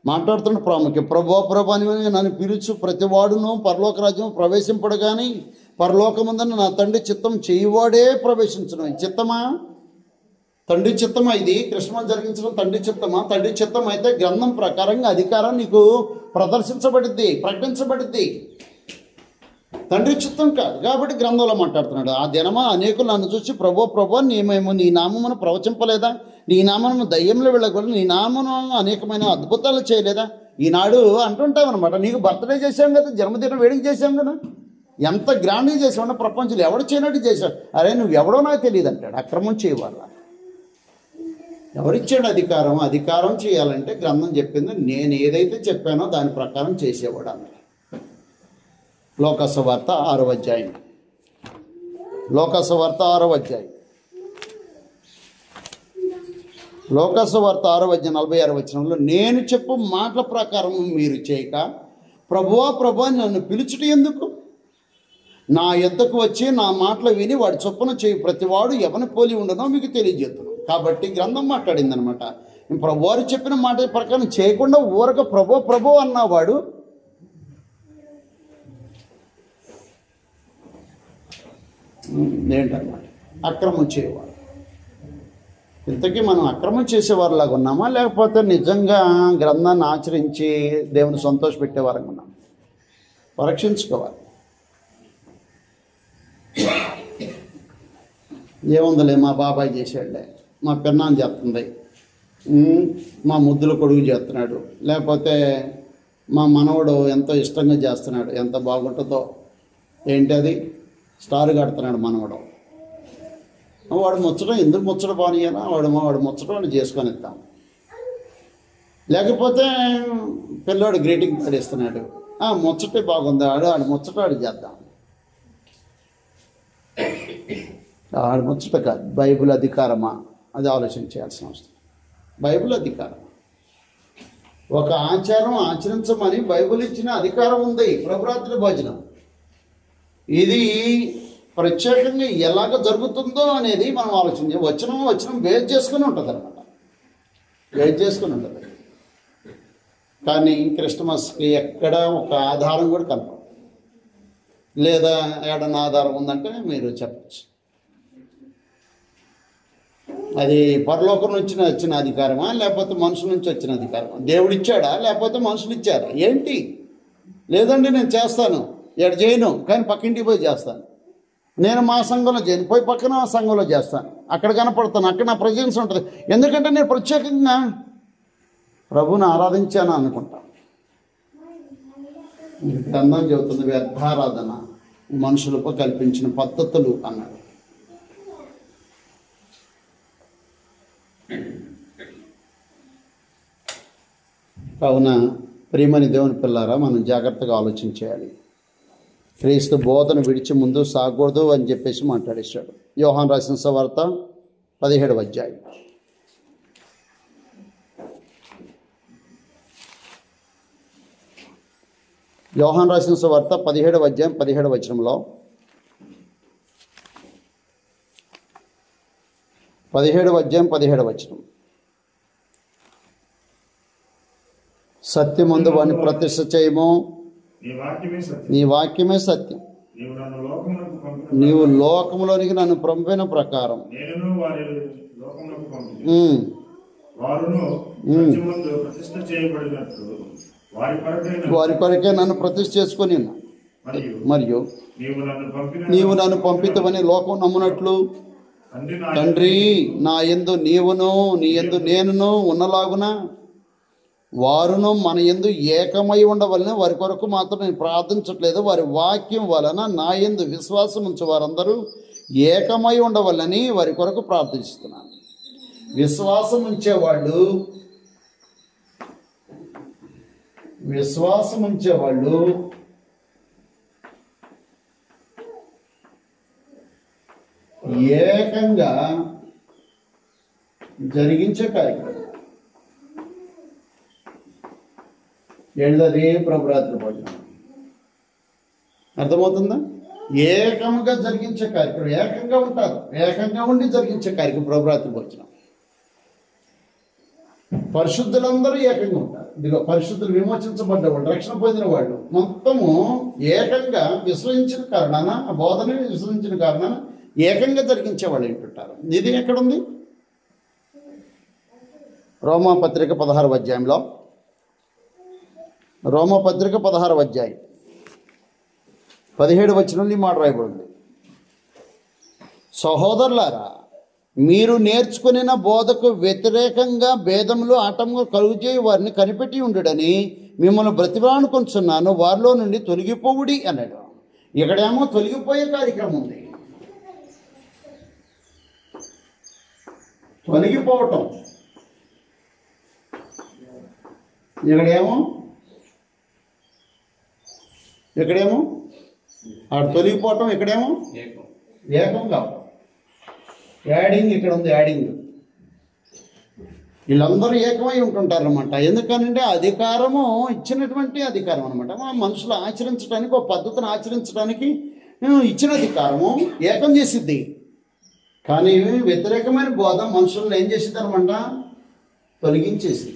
A: మాట్లాడుతున్న ప్రాముఖ్యం. ప్రభు అని నన్ను పిలుచు ప్రతివాడును పరలోక రాజ్యం ప్రవేశింపడు కానీ పరలోకముందన్న నా తండ్రి చిత్తం చేయువాడే ప్రవేశించను. చిత్తమా? తండ్రి చిత్తమా? ఇది క్రిస్మస్ జరిగించడం తండ్రి చిత్తమా? తండ్రి చిత్తం అయితే గ్రంథం ప్రకారంగా అధికారం నీకు ప్రదర్శించబడిద్ది, ప్రకటించబడిద్ది. తండ్రి చిత్తం కాదు కాబట్టి గ్రంథంలో మాట్లాడుతున్నాడు. ఆ దినమా అనేకులు నన్ను చూసి ప్రభు మేము నీ నామమును ప్రవచింపలేదా? నీ నామను దయ్యంలో వెళ్ళకూడదు, నీ నామను అనేకమైన అద్భుతాలు చేయలేదా? ఈనాడు అంటుంటామన్నమాట. నీకు బర్త్డే చేసాం కదా, జన్మదినం వేడుక చేసాం కదా, ఎంత గ్రాండ్గా చేసామన్నా ప్రపంచంలో ఎవడు చేయనట్టు చేశాడు. అరే నువ్వు ఎవడో నాకు తెలియదు అంటాడు. అక్రమం చేయవాళ్ళ ఎవరిచ్చాడు అధికారం? అధికారం చేయాలంటే గ్రంథం చెప్పింది, నేను ఏదైతే చెప్పానో దాని ప్రకారం చేసేవాడు అన్నాడు. లోకసువార్త 6వ అధ్యాయం. లోకసువార్త 6వ అధ్యాయం. లోకసువార్త 6వ అధ్యాయం 46వ వచనంలో నేను చెప్పు మాటల ప్రకారం మీరు చేయక ప్రభువా నన్ను పిలుచుట ఎందుకు? నా యొద్దకు వచ్చి నా మాటలు విని వాడి చొప్పున చేయి ప్రతివాడు ఎవరిని పోలి ఉండనో మీకు తెలియజేస్తున్నాను. కాబట్టి గ్రంథం మాట్లాడింది అనమాట. ప్రభువారు చెప్పిన మాట ప్రకారం చేయకుండా ఊరక ప్రభు అన్నవాడు ఏంటన్నమాట అక్రమం చేయవాడు. ఇంతకీ మనం అక్రమం చేసేవారిలాగా ఉన్నామా, లేకపోతే నిజంగా గ్రంథాన్ని ఆచరించి దేవుని సంతోషపెట్టేవారంగా ఉన్నామా? పరీక్షించుకోవాలి. ఏముందలే మా బాబాయ్ చేసాడులే, మా పెన్నాన్ని చేస్తుంది, మా ముద్దుల కొడుకు చేస్తున్నాడు, లేకపోతే మా మనవడు ఎంతో ఇష్టంగా చేస్తున్నాడు, ఎంత బాగుంటుందో. ఏంటి అది? స్టార్ కడుతున్నాడు మనవడు. వాడు ముచ్చడం ఎందుకు ముచ్చట బానియాలా, వాడు ముచ్చడం వాడు చేసుకొని ఇద్దాం. లేకపోతే పిల్లోడు గ్రీటింగ్ కార్డ్ ఇస్తున్నాడు, ముచ్చటే బాగుంది, ఆడు ముచ్చట ఆడు చేద్దాం. ఆడు ముచ్చట కాదు. బైబిల్ అధికారమా, అది ఆలోచించాల్సిన అవసరం. బైబిల్ అధికారం, ఒక ఆచారం ఆచరించమని బైబిల్ ఇచ్చిన అధికారం ఉంది. ప్రభురాత్రి భోజనం ఇది ప్రత్యేకంగా ఎలాగ జరుగుతుందో అనేది మనం ఆలోచించాలి. వచనం బేస్ చేసుకుని ఉంటుంది అన్నమాట, బేస్ చేసుకుని ఉంటుంది. కానీ క్రిస్టమస్కి ఎక్కడ ఒక ఆధారం కూడా కనపడదు. లేదా ఏడన్నా ఆధారం ఉందంటే మీరు చెప్పచ్చు. అది పరలోకం నుంచి వచ్చిన అధికారమా, లేకపోతే మనుషుల నుంచి వచ్చిన అధికారమా? దేవుడు ఇచ్చాడా, లేకపోతే మనుషులు ఇచ్చారా? ఏంటి? లేదండి నేను చేస్తాను, ఎక్కడ చేయను, కానీ పక్కింటికి పోయి చేస్తాను. నేను మా సంఘంలో చేయను, పోయి పక్కన సంఘంలో చేస్తాను. అక్కడ కనపడతాను, అక్కడ నా ప్రజెన్స్ ఉంటుంది. ఎందుకంటే నేను ప్రత్యేకంగా ప్రభుని ఆరాధించాను అనుకుంటా. గ్రంథం చెబుతుంది వ్యర్థారాధన మనుషులకు కల్పించిన పద్ధతులు అన్నాడు. కావున ప్రియమని దేవుని పిల్లారా, మనం జాగ్రత్తగా ఆలోచించేయాలి. క్రీస్తు బోధన విడిచి ముందు సాగకూడదు అని చెప్పేసి మాట్లాడేశాడు. యోహాను రాసిన సువార్త 17వ అధ్యాయం. యోహాను రాసిన సువార్త 17వ అధ్యాయం 17వ వచనంలో 17వ అధ్యాయం 17వ వచనం, సత్యమందు వాడిని ప్రతిష్ఠ చేయము, నీ వాక్యమే సత్యం, నీవు లోకములోనికి నన్ను పంపిన ప్రకారం వారి కొరకే నన్ను ప్రతిష్ఠ చేసుకొని, మరియు నీవు నన్ను పంపితవని లోకం నమ్మునట్లు తండ్రి నా యందు నీవును నీ యందు నేనును ఉన్నలాగున వారును మన యందు ఏకమై ఉండవలన వారి కొరకు మాత్రం నేను ప్రార్థించట్లేదు, వారి వాక్యం వలన నా యందు విశ్వాసం ఉంచే వారందరూ ఏకమై ఉండవలని వారి కొరకు ప్రార్థిస్తున్నాను. విశ్వాసం ఉంచేవాళ్ళు ఏకంగా జరిగించే కార్యక్రమం ఏంటది? ప్రభురాత్రి భోజనం. అర్థమవుతుందా? ఏకంగా జరిగించే కార్యక్రమం, ఏకంగా ఉంటారు, ఏకంగా ఉండి జరిగించే కార్యక్రమం ప్రభురాత్రి భోజనం. పరిశుద్ధులందరూ ఏకంగా ఉంటారు. ఇదిగో పరిశుద్ధులు విమోచించబడ్డవాళ్ళు, రక్షణ పొందిన వాళ్ళు మొత్తము ఏకంగా విశ్వసించిన కారణాన, ఆ బోధన విశ్వసించిన కారణాన ఏకంగా జరిగించే వాళ్ళు ఏంటుంటారు. ఇది ఎక్కడుంది? రోమాపత్రిక 16వ అధ్యాయంలో, రోమాపత్రిక 16వ అధ్యాయం 17వ వచనంలో ఈ మాట రాయబడింది. సహోదరులారా, మీరు నేర్చుకున్న బోధకు వ్యతిరేకంగా భేదములు ఆటంకం కలుగుచేయి వారిని కనిపెట్టి ఉండడని మిమ్మల్ని బ్రతిమానుకొంచున్నాను, వారిలో నుండి తొలగిపోవుడి అన్నాడు. ఇక్కడేమో తొలగిపోయే కార్యక్రమం ఉంది, తొలగిపోవటం. ఇక్కడేమో ఆడు తొలగిపోవటం, ఇక్కడేమో ఏకం కావటం. యాడింగ్ ఇక్కడ ఉంది, యాడింగ్. వీళ్ళందరూ ఏకమై ఉంటుంటారనమాట. ఎందుకనంటే అధికారము ఇచ్చినటువంటి అధికారం అనమాట. మనుషులు ఆచరించడానికి, ఒక పద్ధతిని ఆచరించడానికి ఇచ్చిన అధికారము ఏకం చేసిద్ది. కానీ వ్యతిరేకమైన బోధ మనుషులను ఏం చేసిద్ది అనమాట? తొలగించేసింది.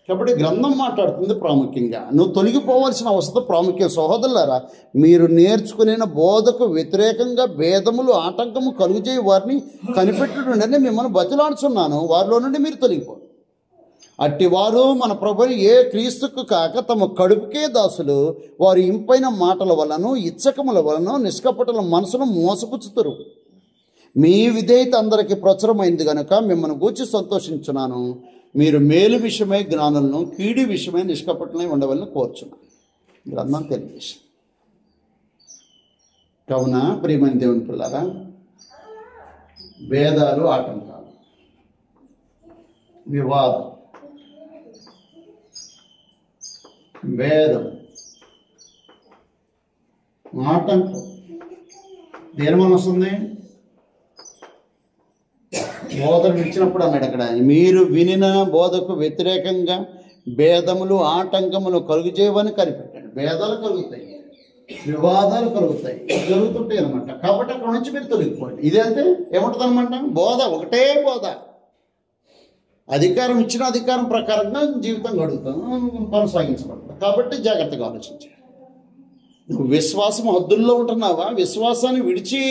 A: కాబట్టి గ్రంథం మాట్లాడుతుంది ప్రాముఖ్యంగా నువ్వు తొలగిపోవాల్సిన అవసరం ప్రాముఖ్యం. సహోదరులారా, మీరు నేర్చుకునే బోధకు వ్యతిరేకంగా భేదములు ఆటంకము కలుగుచేయి వారిని కనిపెట్టుడుండని మిమ్మల్ని బతిలాడుచున్నాను, వారిలో నుండి మీరు తొలగిపోరు. అట్టివారు మన ప్రభుని ఏ క్రీస్తుకు కాక తమ కడుపుకే దాసులు, వారి ఇంపైన మాటల వలన ఇచ్చకముల వలన నిష్కపటుల మనసును మోసపుచ్చుతారు. మీ విధేయత అందరికీ ప్రచురమైంది కనుక మిమ్మల్ని గూర్చి సంతోషించున్నాను. మీరు మేలు విషయమై జ్ఞానులను, కీడి విషయమై నిష్కపటులై ఉండవలని కోరుచున్నాను. గ్రంథం తెలియజేసి. కావున ప్రియమైన దేవుని పిల్లారా, భేదాలు, ఆటంకాలు, వివాదం, భేదం, ఆటంకం దేని వలన వస్తుంది? బోధన ఇచ్చినప్పుడు అన్నాడు అక్కడ, మీరు వినిన బోధకు వ్యతిరేకంగా భేదములు, ఆటంకములు కలుగుచేయవని కనిపెట్టాడు. భేదాలు కలుగుతాయి, వివాదాలు కలుగుతాయి, జరుగుతుంటాయి అనమాట. కాబట్టి అక్కడ నుంచి మీరు తొలగిపోండి. ఇదంటే ఏముంటుంది అనమాట? బోధ, ఒకటే బోధ. అధికారం ఇచ్చిన అధికారం ప్రకారంగా జీవితం గడుపుతాం, కొనసాగించబడతాం. కాబట్టి జాగ్రత్తగా ఆలోచించాలి. నువ్వు విశ్వాసం హద్దుల్లో ఉంటున్నావా, విశ్వాసాన్ని విడిచి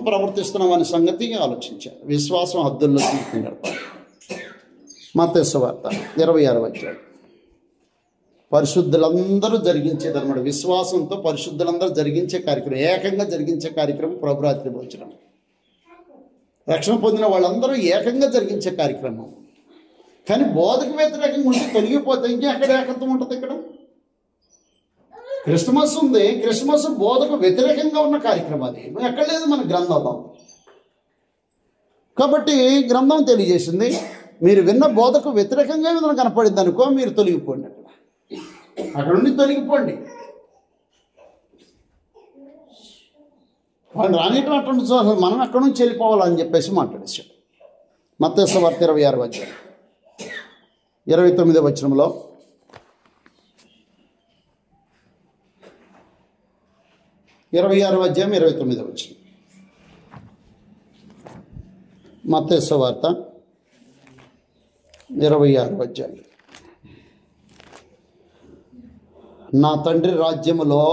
A: ప్రవర్తిస్తున్నావు అనే సంగతి ఆలోచించాలి. విశ్వాసం హద్దుల్లో జీవితం గడపాలి. మత్తయి సువార్త 26వ అధ్యాయం. పరిశుద్ధులందరూ జరిగించేది అనమాట. విశ్వాసంతో పరిశుద్ధులందరూ జరిగించే కార్యక్రమం, ఏకంగా జరిగించే కార్యక్రమం ప్రభురాత్రి భోజనం. రక్షణ పొందిన వాళ్ళందరూ ఏకంగా జరిగించే కార్యక్రమం. కానీ బోధకు వ్యతిరేకంగా ఉంటే తొలగిపోతే ఇంకా ఎక్కడ ఏకత్వం ఉంటుంది? ఇక్కడ క్రిస్మస్ ఉంది, క్రిస్మస్ బోధకు వ్యతిరేకంగా ఉన్న కార్యక్రమం. అది ఎక్కడ లేదు మన గ్రంథంలో. కాబట్టి గ్రంథం తెలియజేసింది, మీరు విన్న బోధకు వ్యతిరేకంగా ఏదైనా కనపడింది అనుకో, మీరు తొలగిపోండి. అక్కడ నుండి తొలగిపోండి. వాళ్ళు రానిటువంటి మనం అక్కడ నుంచి వెళ్ళిపోవాలని చెప్పేసి మాట్లాడేశాడు. మత్తయి సువార్త 26వ అధ్యాయం 29వ వచనంలో, ఇరవై 29వ వచనం. మత్తయి సువార్త 26వ అధ్యాయం. నా తండ్రి రాజ్యములో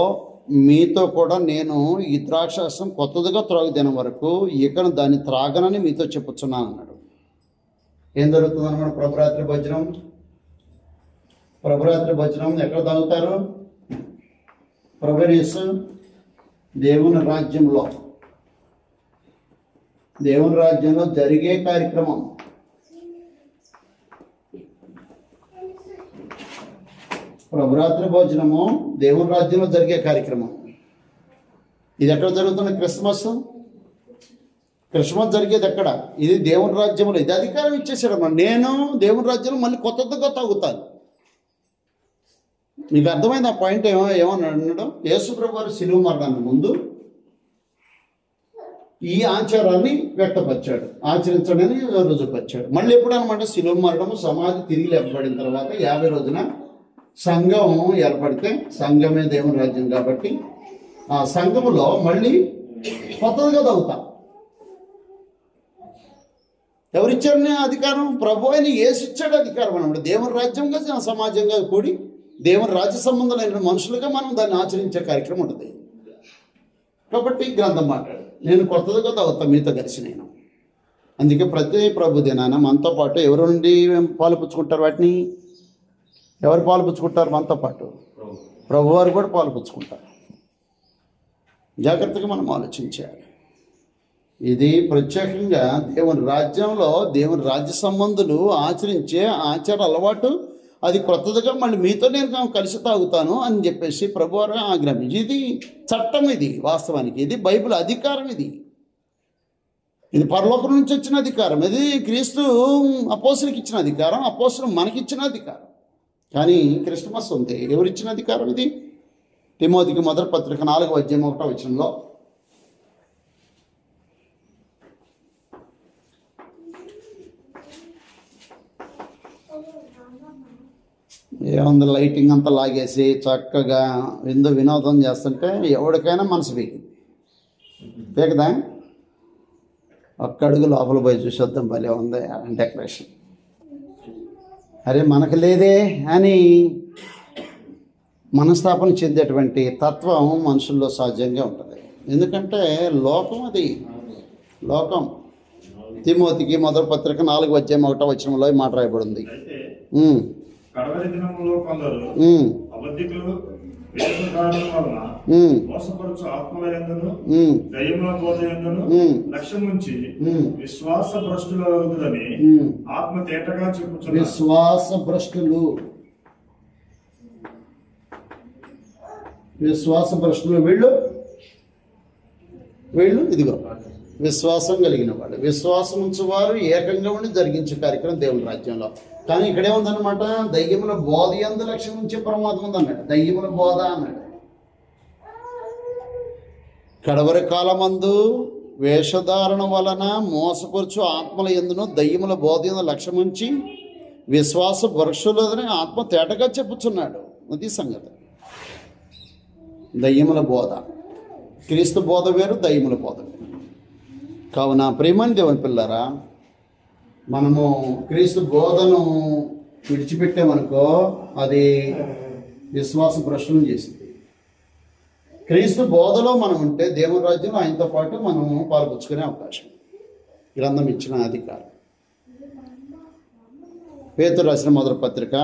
A: మీతో కూడా నేను ఈ ద్రాక్షారసం కొత్తదిగా త్రాగుదిన వరకు ఇకను దాన్ని త్రాగనని మీతో చెప్పుచున్నాను అన్నాడు. ఏం జరుగుతుంది అన్నమాట? ప్రభురాత్రి భోజనం ఎక్కడ తాగుతారు? ప్రభుయేసు దేవుని రాజ్యంలో జరిగే కార్యక్రమం. ప్రభురాత్రి భోజనము దేవుని రాజ్యంలో జరిగే కార్యక్రమం. ఇది ఎక్కడ జరుగుతుంది? క్రిస్మస్ జరిగేది ఎక్కడ? ఇది దేవుని రాజ్యంలో. ఇది అధికారం ఇచ్చేసాడమ్మా. నేను దేవుని రాజ్యంలో మళ్ళీ కొత్తగా తాగుతాను. మీకు అర్థమైంది ఆ పాయింట్? ఏమని అన్నాడు? యేసు ప్రభు వారు శిలువ మరణానికి ముందు ఈ ఆచారాన్ని వ్యక్తపరిచాడు, ఆచరించడని రుజుపరిచాడు. మళ్ళీ ఎప్పుడు అనమాట? శిలువ మరణము, సమాధి తిరిగి లేపబడిన తర్వాత 50 రోజున సంఘం ఏర్పడితే, సంఘమే దేవుని రాజ్యం కాబట్టి ఆ సంఘములో మళ్ళీ కొత్తగా తాగుతాం. ఎవరిచ్చారని అధికారం? ప్రభు అయిన యేసు ఇచ్చాడు అధికారం అన్నమాట. దేవుని రాజ్యంగా సమాజంగా కూడి దేవుని రాజ్య సంబంధమైన మనుషులుగా మనం దాన్ని ఆచరించే కార్యక్రమం ఉంటుంది. కాబట్టి గ్రంథం మాట్లాడు, నేను కొత్తదిగా తాగుతాను మీతో కలిసి నేను. అందుకే ప్రతి ప్రభు దినాన మనతో పాటు ఎవరు నుండి పాలు పుచ్చుకుంటారు? వాటిని ఎవరు పాలు పుచ్చుకుంటారు? మనతో పాటు ప్రభువారు కూడా పాలు పుచ్చుకుంటారు. జాగ్రత్తగా మనం ఆలోచించాలి. ఇది ప్రత్యేకంగా దేవుని రాజ్యంలో దేవుని రాజ్య సంబంధులు ఆచరించే ఆచార అలవాటు. అది క్రొత్తదిగా మళ్ళీ మీతో నేను కలిసి తాగుతాను అని చెప్పేసి ప్రభువారు ఆజ్ఞాపించి, ఇది చట్టం, ఇది వాస్తవానికి ఇది బైబిల్ అధికారం. ఇది పరలోకం నుంచి వచ్చిన అధికారం. ఇది క్రీస్తు అపోస్తులకు ఇచ్చిన అధికారం, అపోస్తులు మనకిచ్చిన అధికారం. కానీ క్రిస్మస్ ఉంది, ఎవరిచ్చిన అధికారం ఇది? తిమోతికి మొదటి పత్రిక 4వ అధ్యాయం 1వ వచనంలో, ఏముంది, లైటింగ్ అంతా లాగేసి చక్కగా ఎందు వినోదం చేస్తుంటే ఎవరికైనా మనసు పీకదా? ఒక్కడుగు లోపల పోయి చూసొద్దాం, భలే ఉంది డెకరేషన్, అరే మనకు లేదే అని మనస్తాపన చెందేటువంటి తత్వం మనుషుల్లో సహజంగా ఉంటుంది. ఎందుకంటే లోకం, అది లోకం. తిమోతికి మొదటి పత్రిక 4వ అధ్యాయం 1వ వచనంలో మాట రాయబడింది.
B: కడవరి దినములో కొందరు అబద్ధికులు వేషధారణ వలన మోసపరచు ఆత్మలయందును దయ్యముల బోధయందును లక్ష్యముంచి విశ్వాస భ్రష్టులగుదురని ఆత్మ తేటగా చెప్పుచున్నారు. విశ్వాస భ్రష్టులు వీళ్ళు ఇదిగో
A: విశ్వాసం కలిగిన వాడు. విశ్వాసం ఉంచువారు ఏకంగా ఉండి జరిగించే కార్యక్రమం దేవుని రాజ్యంలో. కానీ ఇక్కడే ఉందన్నమాట, దయ్యముల బోధ యందు లక్ష్యం ఉంచే ప్రమాదం ఉందన్నాడు. దయ్యముల బోధ అన్నాడు. కడవరి కాలమందు వేషధారణ వలన మోసపరుచు ఆత్మల యందును దయ్యముల బోధ యందు లక్ష్యం ఉంచి విశ్వాస పరుషులని ఆత్మ తేటగా చెప్పుచున్నాడు. అది సంగతి. దయ్యముల బోధ, క్రీస్తు బోధ వేరు, దయ్యముల బోధ వేరు. కావున ప్రియమైన దేవుని పిల్లరా, మనము క్రీస్తు బోధను విడిచిపెట్టామనుకో అది విశ్వాస భ్రష్టం చేసింది. క్రీస్తు బోధలో మనం ఉంటే దేవుని రాజ్యంలో ఆయనతో పాటు మనము పాల్పంచుకునే అవకాశం గ్రంథం ఇచ్చిన అధికారం. పేతురు రాసిన మొదటి పత్రిక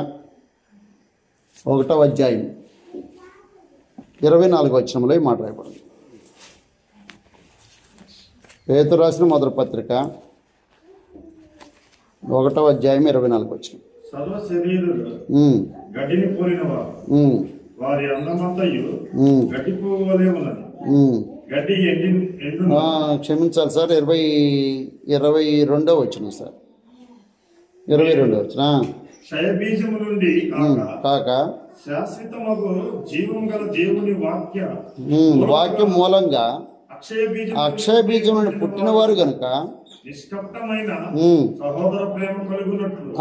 A: 1వ అధ్యాయం 24వ వచనంలో ఈ మాట రాయబడింది. పేతురు రాసిన మొదటి పత్రిక 1వ అధ్యాయం 24వ వచనం.
B: సర్వ శరీరులు గడ్డిని పోలినవారు, వారి అందమంతయు గడ్డి పువ్వు వలె ఉన్నది. గడ్డి ఎండును. క్షమించాలి సార్, 22వ వచనం సార్, 22వ వచనం. క్షయ బీజము నుండి కాక శాశ్వతమగు జీవం గల దేవుని వాక్యం మూలంగా అక్షయ బీజం నుండి పుట్టినవారు గనుక నిష్కపటమైన సహోదర ప్రేమ కలుగునట్లు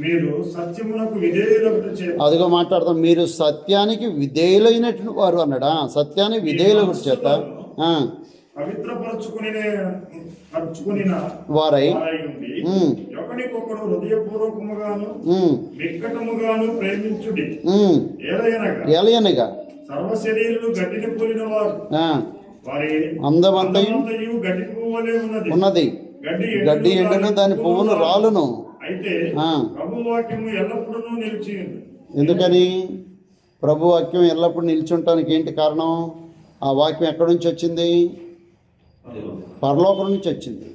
B: మీరు సత్యమునకు విధేయులకు. అదిగో మాట్లాడతాం, మీరు సత్యానికి విధేయులైనటువంటి వారు అన్నాడా. సత్యానికి విధేయుల చేత పవిత్రపరచుకుని వారై ఒకరికొకడు హృదయపూర్వకముగాను వికటముగాను ప్రేమించుడి. ఏలయనగా సర్వ శరీరులు గడ్డిని పోలిన వారు, వారి అందమంతయు గడ్డి పువ్వులే ఉన్నది. గడ్డి ఎండును, దాని పువ్వును రాలును. అయితే ప్రభు వాక్యము ఎల్లప్పుడూ నిలిచి. ఎందుకని ప్రభు వాక్యం ఎల్లప్పుడూ నిలిచుంటానికి ఏంటి కారణం? ఆ వాక్యం ఎక్కడి నుంచి వచ్చింది? పరలోకం నుంచి వచ్చింది.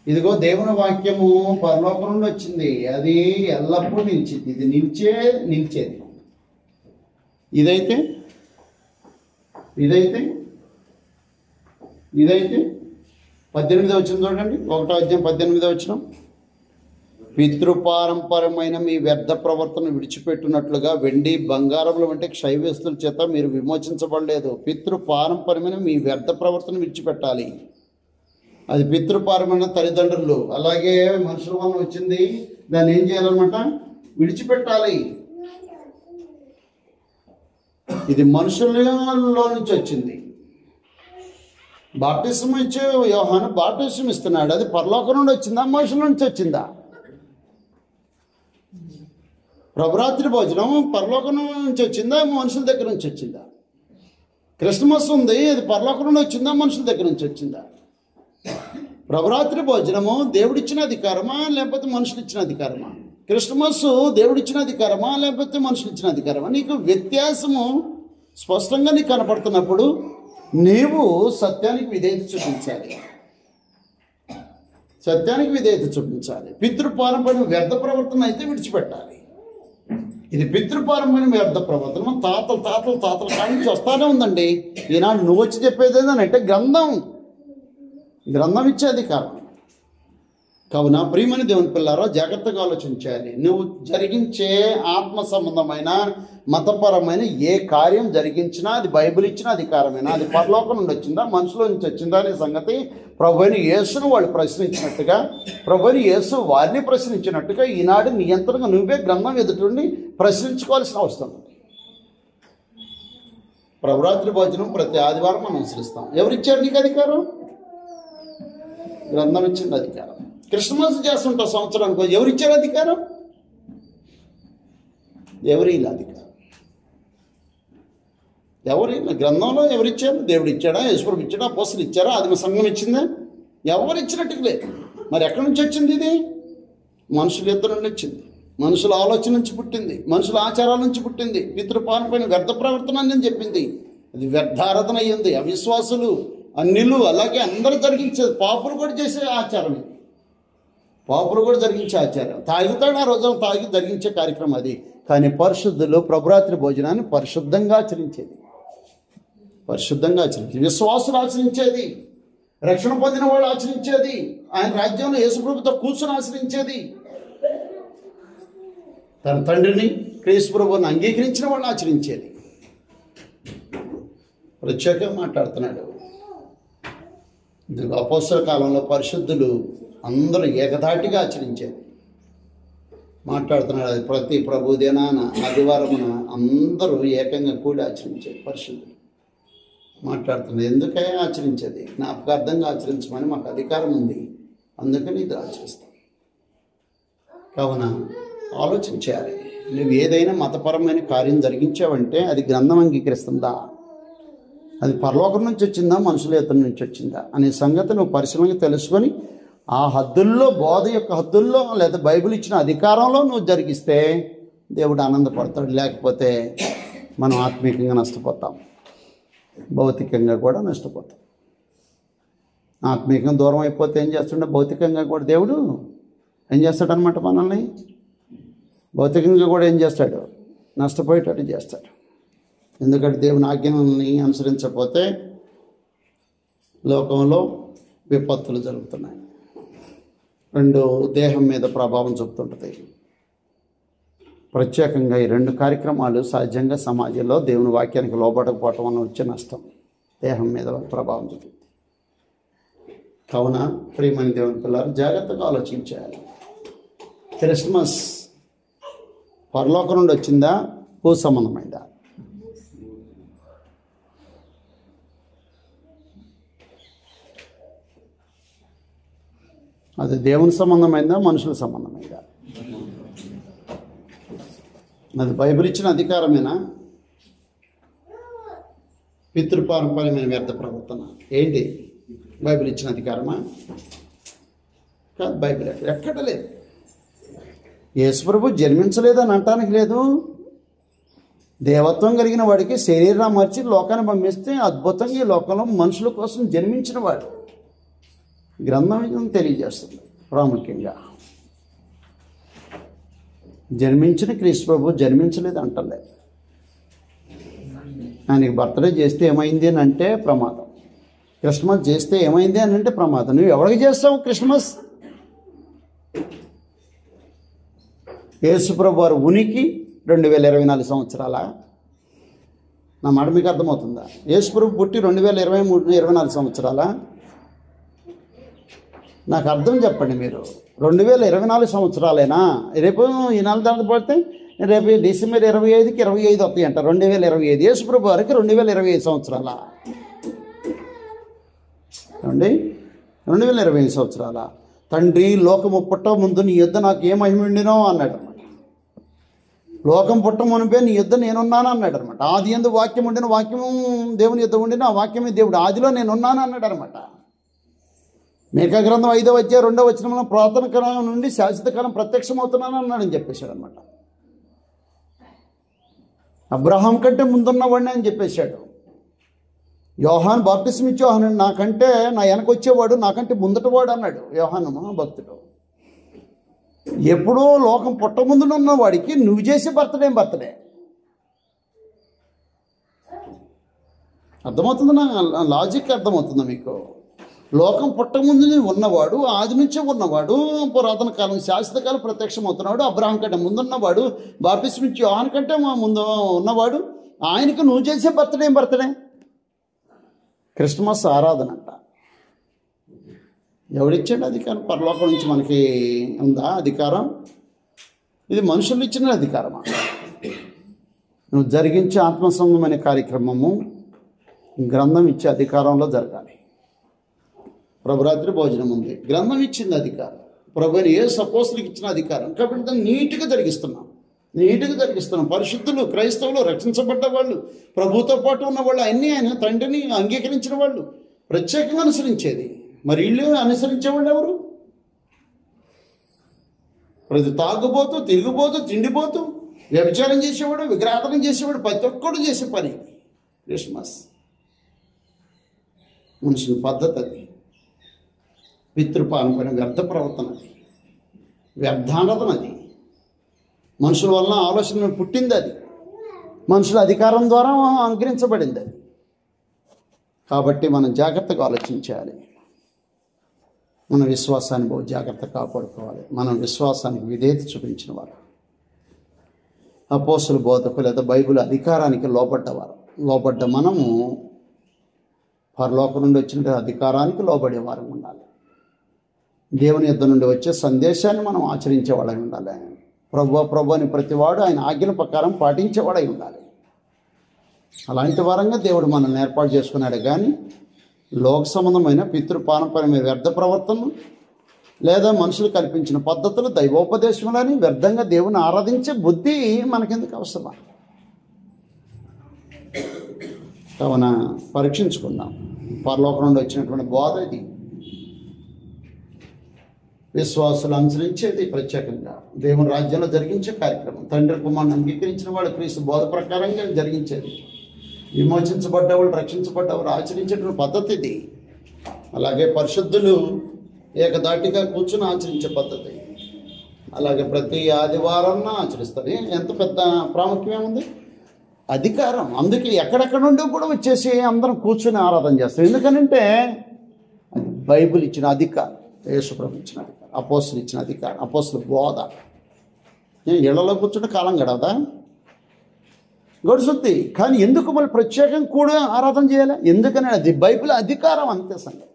B: ఇదిగో దేవుని వాక్యము పరలోకం నుండి వచ్చింది. అది ఎల్లప్పుడూ నిలిచింది. ఇది నిలిచేది. ఇదైతే 18వ వచనం చూడండి, 1వ అధ్యాయం 18వ వచనం. పితృపారంపరమైన మీ వ్యర్థ ప్రవర్తన విడిచిపెట్టినట్లుగా వెండి బంగారముల వంటి క్షయవస్తుల చేత మీరు విమోచించబడలేదు. పితృపారంపరమైన మీ వ్యర్థ ప్రవర్తన విడిచిపెట్టాలి. అది పితృపారమైన తల్లిదండ్రులు, అలాగే మనుషుల వల్ల వచ్చింది. దాన్ని ఏం చేయాలన్నమాట? విడిచిపెట్టాలి. ఇది మనుషులలో నుంచి వచ్చింది. బాప్టిజం ఇచ్చే యోహాను బాప్టిజం ఇస్తున్నాడు. అది పరలోకం నుండి వచ్చిందా, మనుషుల నుంచి వచ్చిందా? ప్రభురాత్రి భోజనం పరలోకం నుంచి వచ్చిందా, మనుషుల దగ్గర నుంచి వచ్చిందా? క్రిస్మస్ ఉంది, అది పరలోకం నుండి వచ్చిందా, మనుషుల దగ్గర నుంచి వచ్చిందా? ప్రభురాత్రి భోజనము దేవుడిచ్చిన అధికారమా లేకపోతే మనుషులు ఇచ్చిన అధికారమా? క్రిస్మస్ దేవుడిచ్చిన అధికారమా లేకపోతే మనుషులు ఇచ్చిన అధికారమా? నీకు వ్యత్యాసము స్పష్టంగా నీకు కనపడుతున్నప్పుడు నీవు సత్యానికి విధేయత చూపించాలి. సత్యానికి విధేయత చూపించాలి. పితృపారంపర్య వ్యర్థ ప్రవర్తన అయితే విడిచిపెట్టాలి. ఇది పితృపారంపర్య వ్యర్థ ప్రవర్తన మన తాతల కానించి వస్తానే ఉందండి. ఈనాడు నువ్వు వచ్చి చెప్పేది ఏంటంటే గ్రంథం ఇచ్చే అధికారం. కావున ప్రియమైన దేవుని పిల్లారా, జాగ్రత్తగా ఆలోచించాలి. నువ్వు జరిగించే ఆత్మ సంబంధమైన మతపరమైన ఏ కార్యం జరిగించినా అది బైబిల్ ఇచ్చిన అధికారమేనా, అది పరలోకం నుండి వచ్చిందా, మనుషుల నుంచి వచ్చిందా అనే సంగతి ప్రభువైన యేసును వాళ్ళు ప్రశ్నించినట్టుగా, ప్రభువైన యేసు వారిని ప్రశ్నించినట్టుగా ఈనాడు నియంత్రణగా నువ్వే గ్రంథం ఎదుటి ప్రశ్నించుకోవాల్సిన అవసరం ఉంది. ప్రభురాత్రి భోజనం ప్రతి ఆదివారం మనం అనుసరిస్తాం. ఎవరిచ్చారు నీకు అధికారం? గ్రంథం ఇచ్చిన అధికారం. క్రిస్మస్ చేస్తుంటాం సంవత్సరానికి, ఎవరిచ్చారు అధికారం? ఎవరి అధికారం? ఎవరి గ్రంథంలో ఎవరిచ్చారు? దేవుడు ఇచ్చాడా, యేసుప్రభు ఇచ్చాడా, అపోస్తలులు ఇచ్చారా, ఆదిమ సంఘం ఇచ్చిందా? ఎవరు ఇచ్చినట్టుగా లేదు. మరి ఎక్కడి నుంచి వచ్చింది? ఇది మనుషుల ఇద్దరు నుండి వచ్చింది. మనుషుల ఆలోచన నుంచి పుట్టింది, మనుషుల ఆచారాల నుంచి పుట్టింది. పితృపాలపైన వ్యర్థ ప్రవర్తన అని చెప్పింది. అది వ్యర్థారాధన అయ్యింది. అవిశ్వాసులు, అన్యులు, అలాగే అందరూ జరిగించేది. పాపులు కూడా చేసే ఆచారం ఇది. పాపులు కూడా జరిగించే ఆచారం. తాగుతాడు, ఆ రోజు తాగి జరిగించే కార్యక్రమం అది. కానీ పరిశుద్ధులు ప్రభురాత్రి భోజనాన్ని పరిశుద్ధంగా ఆచరించేది. విశ్వాసులు ఆచరించేది.
A: రక్షణ పొందిన వాళ్ళు ఆచరించేది, ఆయన రాజ్యంలో యేసుప్రభుతో కూర్చొని ఆచరించేది, తన తండ్రిని క్రీస్తు ప్రభువుని అంగీకరించిన వాళ్ళు ఆచరించేది. ప్రత్యేకంగా మాట్లాడుతున్నాడు. అపోస్తల కాలంలో పరిశుద్ధులు అందరూ ఏకధాటిగా ఆచరించేది మాట్లాడుతున్నాడు. అది ప్రతి ప్రభు దినాన ఆదివారమున అందరూ ఏకంగా కూడి ఆచరించేది పరిశుద్ధులు మాట్లాడుతున్నాడు. ఎందుకై ఆచరించేది? జ్ఞాపకార్థంగా ఆచరించమని మాకు అధికారం ఉంది, అందుకని ఇది ఆచరిస్తాం. కావున ఆలోచించాలి. నువ్వు ఏదైనా మతపరమైన కార్యం జరిగించావంటే అది గ్రంథం అంగీకరిస్తుందా, అది పరలోకం నుంచి వచ్చిందా, మనుషుల ఎత్తు నుంచి వచ్చిందా అనే సంగతి నువ్వు పరిశీలనగా తెలుసుకొని ఆ హద్దుల్లో, బోధ యొక్క హద్దుల్లో లేదా బైబిల్ ఇచ్చిన అధికారంలో నువ్వు జరిగిస్తే దేవుడు ఆనందపడతాడు. లేకపోతే మనం ఆత్మీయంగా నష్టపోతాం, భౌతికంగా కూడా నష్టపోతాం. ఆత్మీయంగా దూరం అయిపోతే ఏం చేస్తుండే, భౌతికంగా కూడా దేవుడు ఏం చేస్తాడనమాట, మనల్ని భౌతికంగా కూడా ఏం చేస్తాడు, నష్టపోయేటట్టు చేస్తాడు. ఎందుకంటే దేవుని ఆజ్ఞని అనుసరించకపోతే లోకంలో విపత్తులు జరుగుతున్నాయి. రెండు, దేహం మీద ప్రభావం చూపుతుంటుంది. ప్రత్యేకంగా ఈ రెండు కార్యక్రమాలు సహజంగా సమాజంలో దేవుని వాక్యానికి లోబడకపోవటం వల్ల వచ్చే నష్టం దేహం మీద ప్రభావం చూపుతుంది. కావున ప్రియమైన దేవుని పిల్లలు జాగ్రత్తగా ఆలోచించాలి. క్రిస్మస్ పరలోకం నుండి వచ్చిందా, భూ సంబంధమైందా? అది దేవుని సంబంధమైందా, మనుషుల సంబంధమైందా? అది బైబిల్ ఇచ్చిన అధికారమేనా? పితృపారంపర్యమైన వ్యర్థ ప్రవర్తన ఏంటి? బైబిల్ ఇచ్చిన అధికారమా? కాదు. బైబిల్ ఎక్కడ లేదు. యేసుప్రభు జన్మించలేదని అంటానికి లేదు. దేవత్వం కలిగిన వాడికి శరీరం మార్చి లోకాన్ని పంపిస్తే అద్భుతంగా ఈ లోకంలో మనుషుల కోసం జన్మించిన వాడు గ్రంథం తెలియజేస్తుంది. ప్రాముఖ్యంగా జన్మించిన క్రీస్తు ప్రభు జన్మించలేదు అంటలే. ఆయనకి బర్త్డే చేస్తే ఏమైంది అని అంటే ప్రమాదం, క్రిస్మస్ చేస్తే ఏమైంది అని అంటే ప్రమాదం. నువ్వు ఎవరికి చేస్తావు క్రిస్మస్? యేసు ప్రభు వారు ఉనికి 2024 సంవత్సరాల, నా మాట మీకు అర్థమవుతుందా? యేసు ప్రభు పుట్టి 2023-24 సంవత్సరాల? నాకు అర్థం చెప్పండి మీరు. 2024 సంవత్సరాలేనా? రేపు ఈ నెల దాని పడితే రేపు డిసెంబర్ 25కి 25 వస్తాయి అంట. 2025 యేసుప్రభు వారికి 2025 సంవత్సరాల అండి. 2025 సంవత్సరాల. తండ్రి, లోకము పుట్ట ముందు నీ యుద్ధ నాకు ఏ మహిమ ఉండినో అన్నాడు అనమాట. లోకం పుట్ట మునిపే నీ యుద్ధ నేనున్నాను అన్నాడు అనమాట. ఆది యందు వాక్యం ఉండిన, వాక్యము దేవుని యుద్ధ ఉండిన, ఆ వాక్యమే దేవుడు, ఆదిలో నేనున్నాను అన్నాడు అనమాట. మీకా గ్రంథం 5వ అధ్యాయం 2వ వచనంలో పురాతన కాలం నుండి శాశ్వత కాలం ప్రత్యక్షమవుతున్నాను అన్నాడని చెప్పేశాడు అనమాట. అబ్రహాం కంటే ముందున్నవాడిని అని చెప్పేశాడు. యోహాను బాప్తిస్మ ఇచ్చి యోహాను నాకంటే నా వెనకొచ్చేవాడు నాకంటే ముందటవాడు అన్నాడు యోహాను మహాభక్తుడు. ఎప్పుడో లోకం పుట్ట ముందున్న వాడికి నువ్వు చేసే బర్త్డే అర్థమవుతుందా? నా లాజిక్ అర్థమవుతుందా మీకు? లోకం పుట్ట ముందు ఉన్నవాడు, ఆది నుంచే ఉన్నవాడు, పురాతన కాలం శాశ్వత కాలం ప్రత్యక్షమవుతున్నాడు, అబ్రహాం కంటే ముందున్నవాడు, బాప్తిస్మ ఇచ్చి యోహాను కంటే ముందు ఉన్నవాడు, ఆయనకు నువ్వు చేసే బర్త్డే క్రిస్మస్ ఆరాధన అంట. ఎవడిచ్చాడు అధికారం? పరలోకం నుంచి మనకి ఉందా అధికారం? ఇది మనుషులు ఇచ్చిన అధికారమా? నువ్వు జరిగించే ఆత్మసంగమైన కార్యక్రమము గ్రంథం ఇచ్చే అధికారంలో జరగాలి. ప్రభురాత్రి భోజనం ఉంది, గ్రంథం ఇచ్చింది అధికారం. ప్రభుని ఏ సపోస్టులకు ఇచ్చిన అధికారం. కాబట్టి దాన్ని నీట్గా జరిగిస్తున్నాం. పరిశుద్ధులు, క్రైస్తవులు, రక్షించబడ్డ వాళ్ళు, ప్రభుతో పాటు ఉన్న వాళ్ళు, అన్నీ ఆయన తండ్రిని అంగీకరించిన వాళ్ళు ప్రత్యేకంగా అనుసరించేది. మరి వీళ్ళు అనుసరించేవాళ్ళు ఎవరు? ప్రతి తాగుబోతూ, తిరిగిపోతూ, తిండిపోతూ, వ్యభిచారం చేసేవాడు, విగ్రహార్థన చేసేవాడు, ప్రతి ఒక్కడు చేసే పని క్రిస్మస్. మనుషుల పద్ధతి అది. పితృపారంపర్య వ్యర్థ ప్రవర్తన అది, వ్యర్థానతన అది. మనుషుల వల్ల ఆలోచన పుట్టింది అది, మనుషుల అధికారం ద్వారా అనుగ్రహించబడింది అది. కాబట్టి మనం జాగ్రత్తగా ఆలోచించాలి. మన విశ్వాసాన్ని బహు జాగ్రత్త కాపాడుకోవాలి. మనం విశ్వాసానికి విధేయత చూపించిన వారు, అపోస్తుల బోధకులు లేదా బైబిల్ అధికారానికి లోబడ్డ మనము పరలోకం నుండి వచ్చిన అధికారానికి లోబడే వారం ఉండాలి. దేవుని యుద్ధ నుండి వచ్చే సందేశాన్ని మనం ఆచరించేవాడై ఉండాలి. ప్రభు అని ప్రతివాడు ఆయన ఆజ్ఞల ప్రకారం పాటించేవాడై ఉండాలి. అలాంటి వారంగా దేవుడు మనల్ని ఏర్పాటు చేసుకున్నాడు. కానీ లోక సంబంధమైన పితృపారంపర్యమైన వ్యర్థ ప్రవర్తన లేదా మనుషులు కల్పించిన పద్ధతులు, దైవోపదేశములని వ్యర్థంగా దేవుని ఆరాధించే బుద్ధి మనకెందుకు అవసరమా? కావున పరీక్షించుకుందాం. పరలోకం నుండి వచ్చినటువంటి బోధ ఇది. విశ్వాసులు అనుసరించేది ప్రత్యేకంగా దేవుని రాజ్యంలో జరిగించే కార్యక్రమం. తండ్రి కుమారుని అంగీకరించిన వాడు క్రీస్తు బోధ ప్రకారంగా జరిగించేది. విమోచించబడ్డవాళ్ళు, రక్షించబడ్డవారు ఆచరించేటువంటి పద్ధతి ఇది. అలాగే పరిశుద్ధులు ఏకదాటిగా కూర్చుని ఆచరించే పద్ధతి. అలాగే ప్రతి ఆదివారం ఆచరిస్తారు. ఎంత పెద్ద ప్రాముఖ్యమే ఉంది, అధికారం. అందుకే ఎక్కడెక్కడ నుండి కూడా వచ్చేసి అందరం కూర్చుని ఆరాధన చేస్తారు. ఎందుకనంటే అది బైబిల్ ఇచ్చిన అధికారం, యేసుప్రభు ఇచ్చిన అధికారం, అపోస్తులు ఇచ్చిన అధికారం, అపోస్తుల బోధ. ఇళ్లలో కూర్చుంటే కాలం గడవదా? గడుస్తుంది. కానీ ఎందుకు మళ్ళీ ప్రత్యేకంగా కూడా ఆరాధన చేయాలి? ఎందుకని అది బైబిల్ అధికారం, అంతే సంగతి.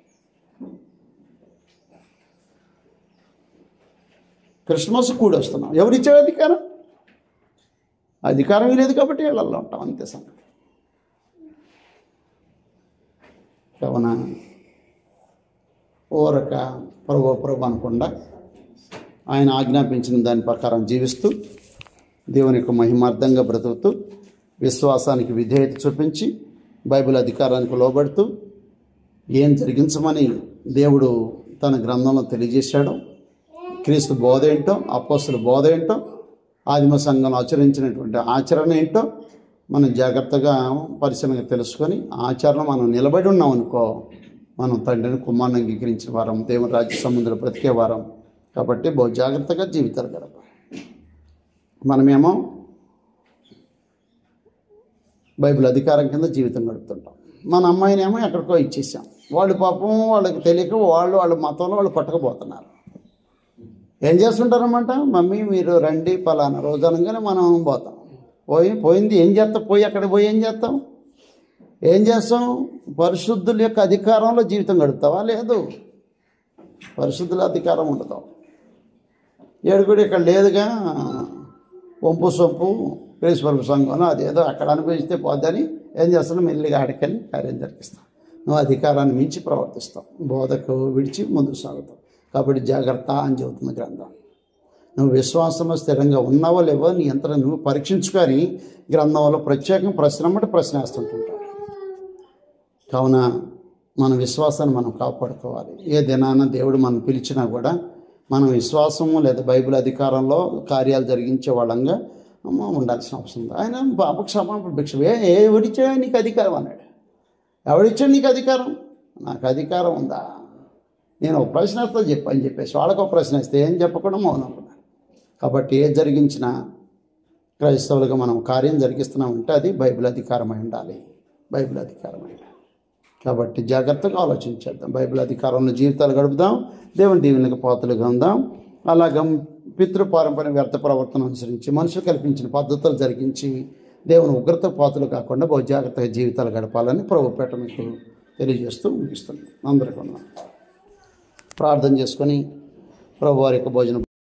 A: క్రిస్మస్ కూడా వస్తున్నాం, ఎవరిచ్చారు అధికారం? అధికారం లేదు కాబట్టి ఇళ్లలో ఉంటాం, అంతే సంగతి. కావున ఊరక ప్రభు అనకుండా ఆయన ఆజ్ఞాపించిన దాని ప్రకారం జీవిస్తూ దేవుని యొక్క మహిమార్థంగా బ్రతుకుతూ విశ్వాసానికి విధేయత చూపించి బైబిల్ అధికారానికి లోబడుతూ ఏం జరిగించమని దేవుడు తన గ్రంథంలో తెలియజేశాడు. క్రీస్తు బోధ ఏంటో, అపోస్తుల బోధ ఏంటో, ఆదిమ సంఘంలో ఆచరించినటువంటి ఆచరణ ఏంటో మనం జాగ్రత్తగా పరిశీలనగా తెలుసుకొని ఆచరణ మనం నిలబడి ఉన్నాం అనుకో, మనం తండ్రిని కుమారుని అంగీకరించిన వారం, దేవుని రాజ్య సంబంధంలో బ్రతికే వారం. కాబట్టి బహు జాగ్రత్తగా జీవితాలు గడపాలి. మనమేమో బైబిల్ అధికారం కింద జీవితం గడుపుతుంటాం. మన అమ్మాయినేమో ఎక్కడికో ఇచ్చేసాం. వాళ్ళు పాపం వాళ్ళకి తెలియక వాళ్ళ మతంలో వాళ్ళు పట్టుకుపోతున్నారు. ఏం చేస్తుంటారన్నమాట, మమ్మీ మీరు రండి పలానా రోజు అనగానే మనం పోతాం. పోయింది ఏం చేస్తాం? అక్కడ పోయి ఏం చేస్తాం? పరిశుద్ధుల యొక్క అధికారంలో జీవితం గడుపుతావా? లేదు, పరిశుద్ధుల అధికారం ఉండదు. ఏడుగుడు ఇక్కడ లేదుగా, వంపు సొంపు క్రీస్తుపరపు సంఘంలో అదేదో అక్కడ అనుభవిస్తే పోద్దని ఏం చేస్తాను, మెల్లిగా ఆడికెళ్ళి కార్యం జరిగిస్తాం. నువ్వు అధికారాన్ని మించి ప్రవర్తిస్తావు, బోధకు విడిచి ముందుకు సాగుతావు. కాబట్టి జాగ్రత్త అని చెబుతుంది గ్రంథం. నువ్వు విశ్వాసంలో స్థిరంగా ఉన్నావో లేవో నీ అంతటా నువ్వు పరీక్షించుకొని గ్రంథంలో ప్రత్యేకంగా ప్రశ్న వేస్తుంటుంటావు. కావున మన విశ్వాసాన్ని మనం కాపాడుకోవాలి. ఏ దినాన దేవుడు మనం పిలిచినా కూడా మనం విశ్వాసము లేదా బైబిల్ అధికారంలో కార్యాలు జరిగించే వాళ్ళంగా ఉండాల్సిన అవసరం ఉంది. ఆయన పాపకు క్షమాపణ భిక్ష ఎవడిచ్చా నీకు అధికారం అన్నాడు. ఎవడిచ్చాడు నీకు అధికారం? నాకు అధికారం ఉందా? నేను ఒక ప్రశ్న వస్తా అని చెప్పేసి వాళ్ళకు ఒక ప్రశ్న ఇస్తే ఏం చెప్పకుండా మౌనం అనుకున్నాను. కాబట్టి ఏ జరిగించినా క్రైస్తవులుగా మనం కార్యం జరిగిస్తున్నామంటే అది బైబిల్ అధికారమై ఉండాలి, బైబిల్ అధికారమై ఉండాలి. కాబట్టి జాగ్రత్తగా ఆలోచించేద్దాం. బైబిల్ అధికారంలో జీవితాలు గడుపుదాం, దేవుని దీవెనలకు పాత్రలుగా ఉందాం. అలాగ పితృపారంపర్య వ్యర్థ ప్రవర్తన అనుసరించి మనుషులు కల్పించిన పద్ధతులు జరిగించి దేవుని ఉగ్రత పాత్రలు కాకుండా బహు జాగ్రత్తగా జీవితాలు గడపాలని ప్రభుపేట మీకు తెలియజేస్తూ ముగిస్తున్నాం. అందరికీ ప్రార్థన చేసుకొని ప్రభు వారి యొక్క భోజనం